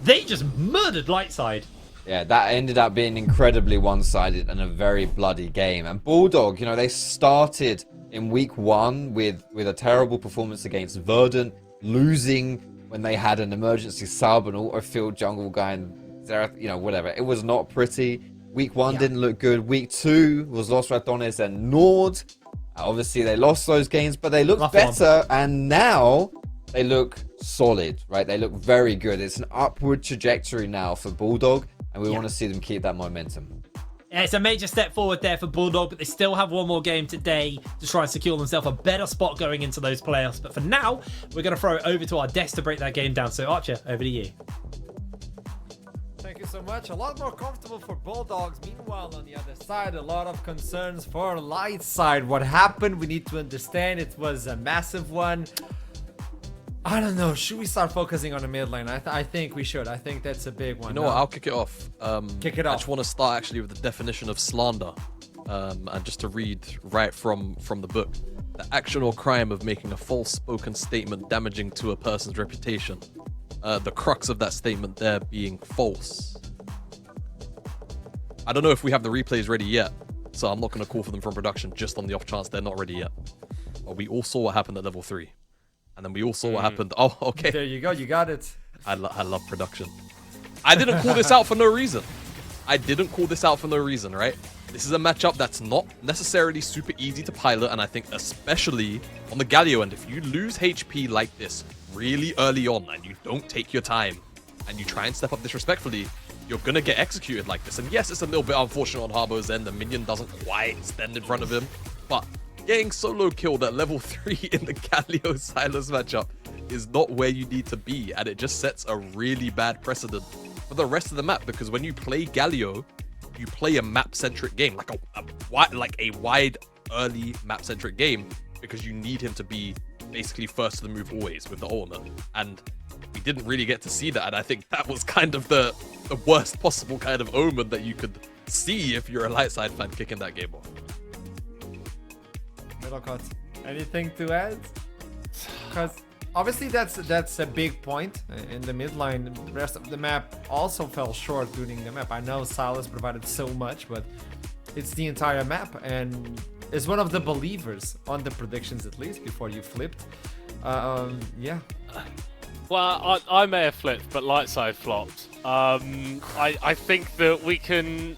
They just murdered Lightside. Yeah, that ended up being incredibly one-sided and a very bloody game. And Bulldog, you know, they started in week 1 with a terrible performance against Verdant, losing when they had an emergency sub, an auto-field jungle guy, and you know, whatever. It was not pretty. Week 1 didn't look good. Week 2 was Los Ratones and Nord. Obviously, they lost those games, but they looked better, and now they look solid, right? They look very good. It's an upward trajectory now for Bulldog, and we want to see them keep that momentum. Yeah, it's a major step forward there for Bulldog, but they still have one more game today to try and secure themselves a better spot going into those playoffs. But for now, we're going to throw it over to our desk to break that game down. So, Archer, over to you. Thank you so much. A lot more comfortable for Bulldogs. Meanwhile, on the other side, a lot of concerns for Lightside. What happened? We need to understand. It was a massive one. I don't know. Should we start focusing on the mid lane? I think we should. I think that's a big one. You know what? I'll kick it off. Kick it off. I just want to start actually with the definition of slander. And just to read right from the book. The action or crime of making a false spoken statement damaging to a person's reputation. The crux of that statement there being false. I don't know if we have the replays ready yet, so I'm not going to call for them from production just on the off chance they're not ready yet. But we all saw what happened at level 3. And then we all saw what happened. Oh, okay. There you go. You got it. I love production. I didn't call this out for no reason. I didn't call this out for no reason, right? This is a matchup that's not necessarily super easy to pilot, and I think especially on the Galio end, if you lose HP like this really early on and you don't take your time and you try and step up disrespectfully, you're gonna get executed like this. And yes, it's a little bit unfortunate on Harbo's end. The minion doesn't quite stand in front of him, but getting solo killed at level 3 in the Galio Silas matchup is not where you need to be, and it just sets a really bad precedent for the rest of the map, because when you play Galio, you play a map-centric game, like a wide early map-centric game, because you need him to be basically first to the move always with the ultimate, and we didn't really get to see that, and I think that was kind of the worst possible kind of omen that you could see if you're a Lightside fan kicking that game off. Middlecut, anything to add? Because obviously that's a big point in the mid lane. The rest of the map also fell short during the map. I know Silas provided so much, but it's the entire map, and is one of the believers on the predictions, at least before you flipped. Yeah. Well, I may have flipped, but Lightside flopped. I think that we can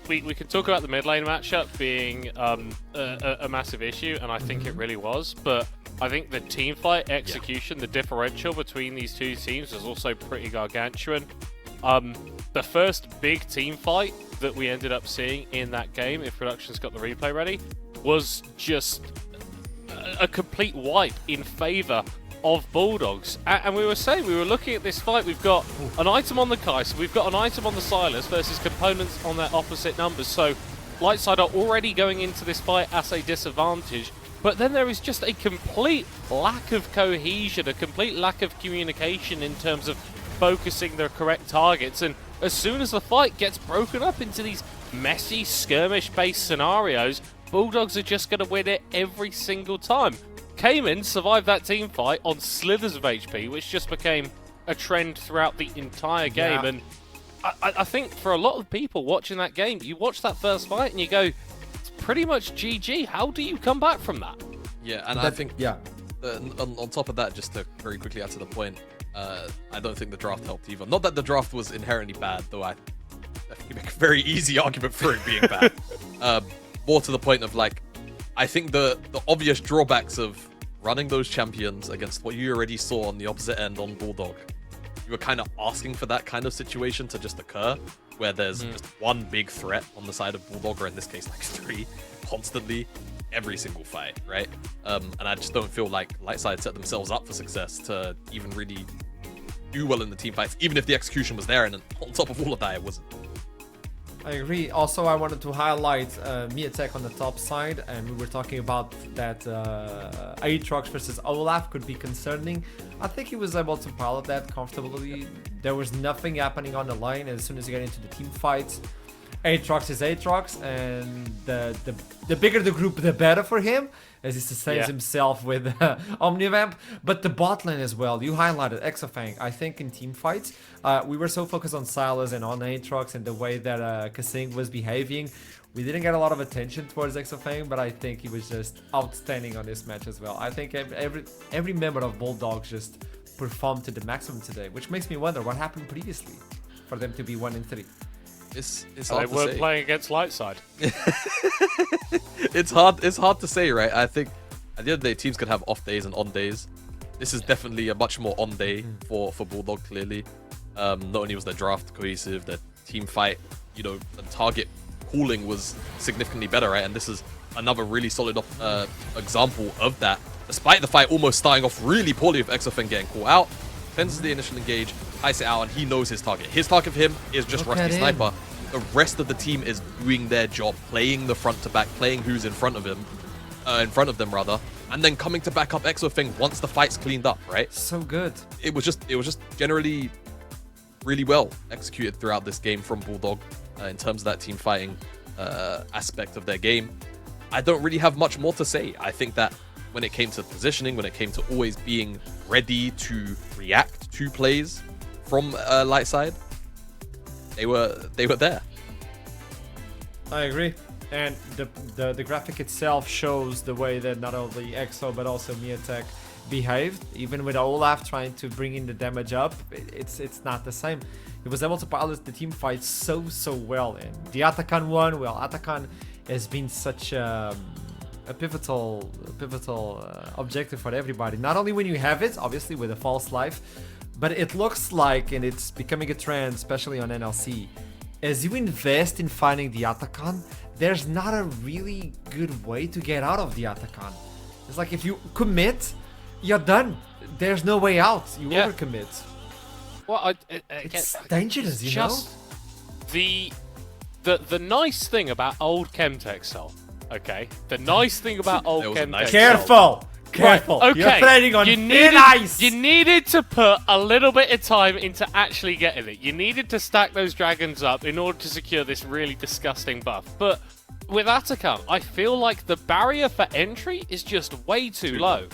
talk about the mid lane matchup being a massive issue, and I think it really was. But I think the team fight execution, the differential between these two teams is also pretty gargantuan. The first big team fight that we ended up seeing in that game, if production's got the replay ready, was just a complete wipe in favor of Bulldogs. And we were looking at this fight, we've got an item on the Kai'Sa, we've got an item on the Silas versus components on their opposite numbers, so Lightside are already going into this fight at a disadvantage, but then there is just a complete lack of cohesion, a complete lack of communication in terms of focusing their correct targets, and as soon as the fight gets broken up into these messy skirmish-based scenarios, Bulldogs are just going to win it every single time. Came in, survived that team fight on slithers of HP, which just became a trend throughout the entire game. And I think for a lot of people watching that game, you watch that first fight and you go, it's pretty much GG. How do you come back from that? Yeah, and I think on top of that, just to very quickly add to the point, I don't think the draft helped either. Not that the draft was inherently bad, though I think you make a very easy argument for it being bad. More to the point of, like, I think the obvious drawbacks of running those champions against what you already saw on the opposite end on Bulldog, you were kind of asking for that kind of situation to just occur, where there's just one big threat on the side of Bulldog, or in this case, like 3, constantly, every single fight, right? And I just don't feel like Lightside set themselves up for success to even really do well in the team fights, even if the execution was there, and on top of all of that, it wasn't. I agree. Also, I wanted to highlight Miatek on the top side, and we were talking about that Aatrox versus Olaf could be concerning. I think he was able to pilot that comfortably. There was nothing happening on the line, and as soon as you get into the team fights, Aatrox is Aatrox, and the bigger the group, the better for him, as he sustains himself with Omnivamp. But the bot lane as well, you highlighted Exofang. I think in team fights, we were so focused on Silas and on Aatrox and the way that Kasing was behaving. We didn't get a lot of attention towards Exofang, but I think he was just outstanding on this match as well. I think every member of Bulldogs just performed to the maximum today, which makes me wonder what happened previously for them to be 1-3. It's They hard to weren't say. playing against Lightside. It's hard to say, right? I think at the end of the day, teams can have off days and on days. This is definitely a much more on day for Bulldog, clearly. Not only was their draft cohesive, their team fight, you know, the target calling was significantly better, right? And this is another really solid example of that. Despite the fight almost starting off really poorly with Exofeng getting caught out, cleanses the initial engage, ice it out, and he knows his target. His target for him is just Rusty Sniper. The rest of the team is doing their job, playing the front to back, playing who's in front of him, and then coming to back up Exofeng once the fight's cleaned up, right? So good. It was just generally really well executed throughout this game from Bulldog in terms of that team fighting aspect of their game. I don't really have much more to say. I think that when it came to positioning, when it came to always being ready to react to plays from Lightside, they were there. I agree. And the graphic itself shows the way that not only EXO but also Miatek behaved. Even with Olaf trying to bring in the damage up, it's not the same. He was able to pilot the team fight so well. And the Atakan one, well, Atakan has been such a pivotal objective for everybody. Not only when you have it, obviously with a false life, but it looks like, and it's becoming a trend, especially on NLC, as you invest in finding the Atakan, there's not a really good way to get out of the Atakan. It's like if you commit, you're done. There's no way out. You overcommit. Well, It's dangerous, you know? The nice thing about old Chemtech Cell, okay? The nice thing about old That was a Chemtech nice- Careful! Careful! Okay, You're treading on you thin needed, ice! you needed to put a little bit of time into actually getting it. You needed to stack those dragons up in order to secure this really disgusting buff. But with Atakan, I feel like the barrier for entry is just way too low.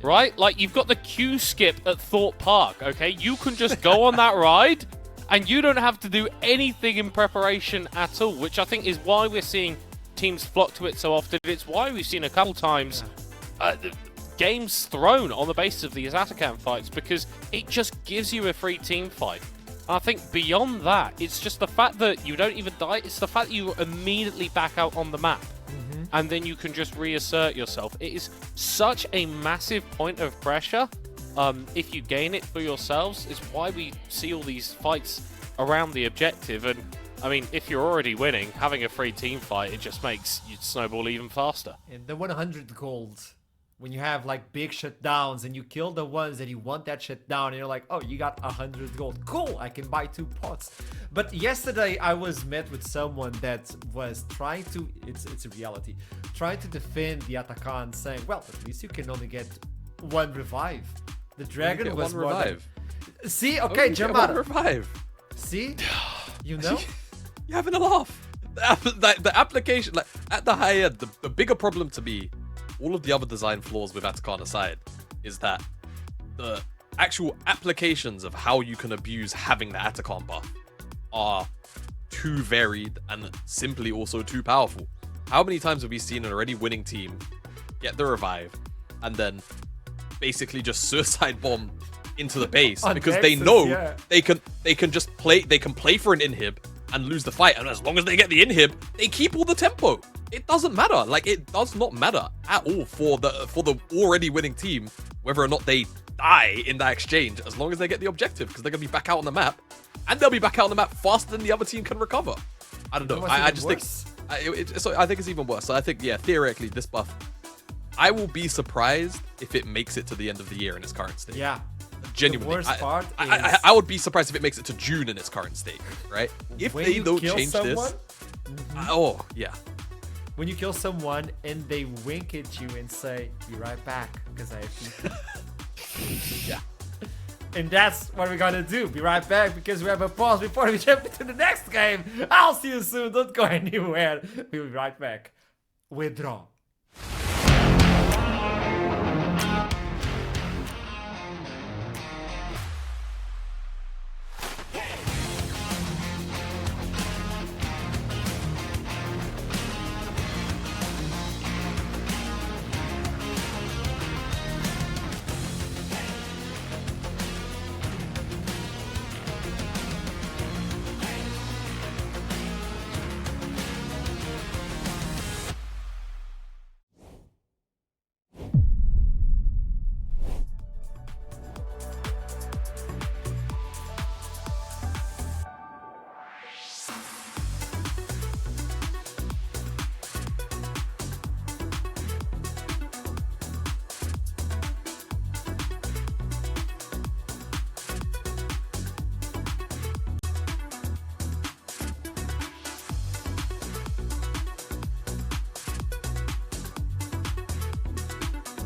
Right? Like, you've got the Q skip at Thorpe Park, okay? You can just go on that ride, and you don't have to do anything in preparation at all, which I think is why we're seeing teams flock to it so often. It's why we've seen a couple times games thrown on the basis of these Atakan fights, because it just gives you a free team fight. And I think beyond that, it's just the fact that you don't even die, it's the fact that you immediately back out on the map. And then you can just reassert yourself. It is such a massive point of pressure if you gain it for yourselves. It's why we see all these fights around the objective. And I mean, if you're already winning, having a free team fight, it just makes you snowball even faster. And the 100 gold, when you have like big shutdowns and you kill the ones that you want that shutdown, and you're like, oh, you got 100 gold. Cool, I can buy 2 pots. But yesterday I was met with someone that was trying to, it's a reality, trying to defend the Atakan, saying, well, at least you can only get 1 revive. The dragon was one more revive. than... See, okay, jump One out. revive. See, you know? You're having a laugh. The application, like at the high end, the bigger problem to me, all of the other design flaws with Atakan aside, is that the actual applications of how you can abuse having the Atakan buff are too varied and simply also too powerful. How many times have we seen an already winning team get the revive and then basically just suicide bomb into the base On because they Nexus, know yeah. they can just play for an inhib and lose the fight, and as long as they get the inhib, they keep all the tempo. It doesn't matter. Like, it does not matter at all for the already winning team whether or not they die in that exchange, as long as they get the objective, because they're gonna be back out on the map, and they'll be back out on the map faster than the other team can recover. I don't know. I just think I think it's even worse. So I think, yeah, theoretically, this buff, I will be surprised if it makes it to the end of the year in its current state. Yeah. Genuinely, The worst part I would be surprised if it makes it to June in its current state, right? If when they you don't kill change someone, this, oh yeah, when you kill someone and they wink at you and say, be right back, because I have people. yeah. And that's what we're gonna do. Be right back because we have a pause before we jump into the next game. I'll see you soon. Don't go anywhere. We'll be right back. Withdraw.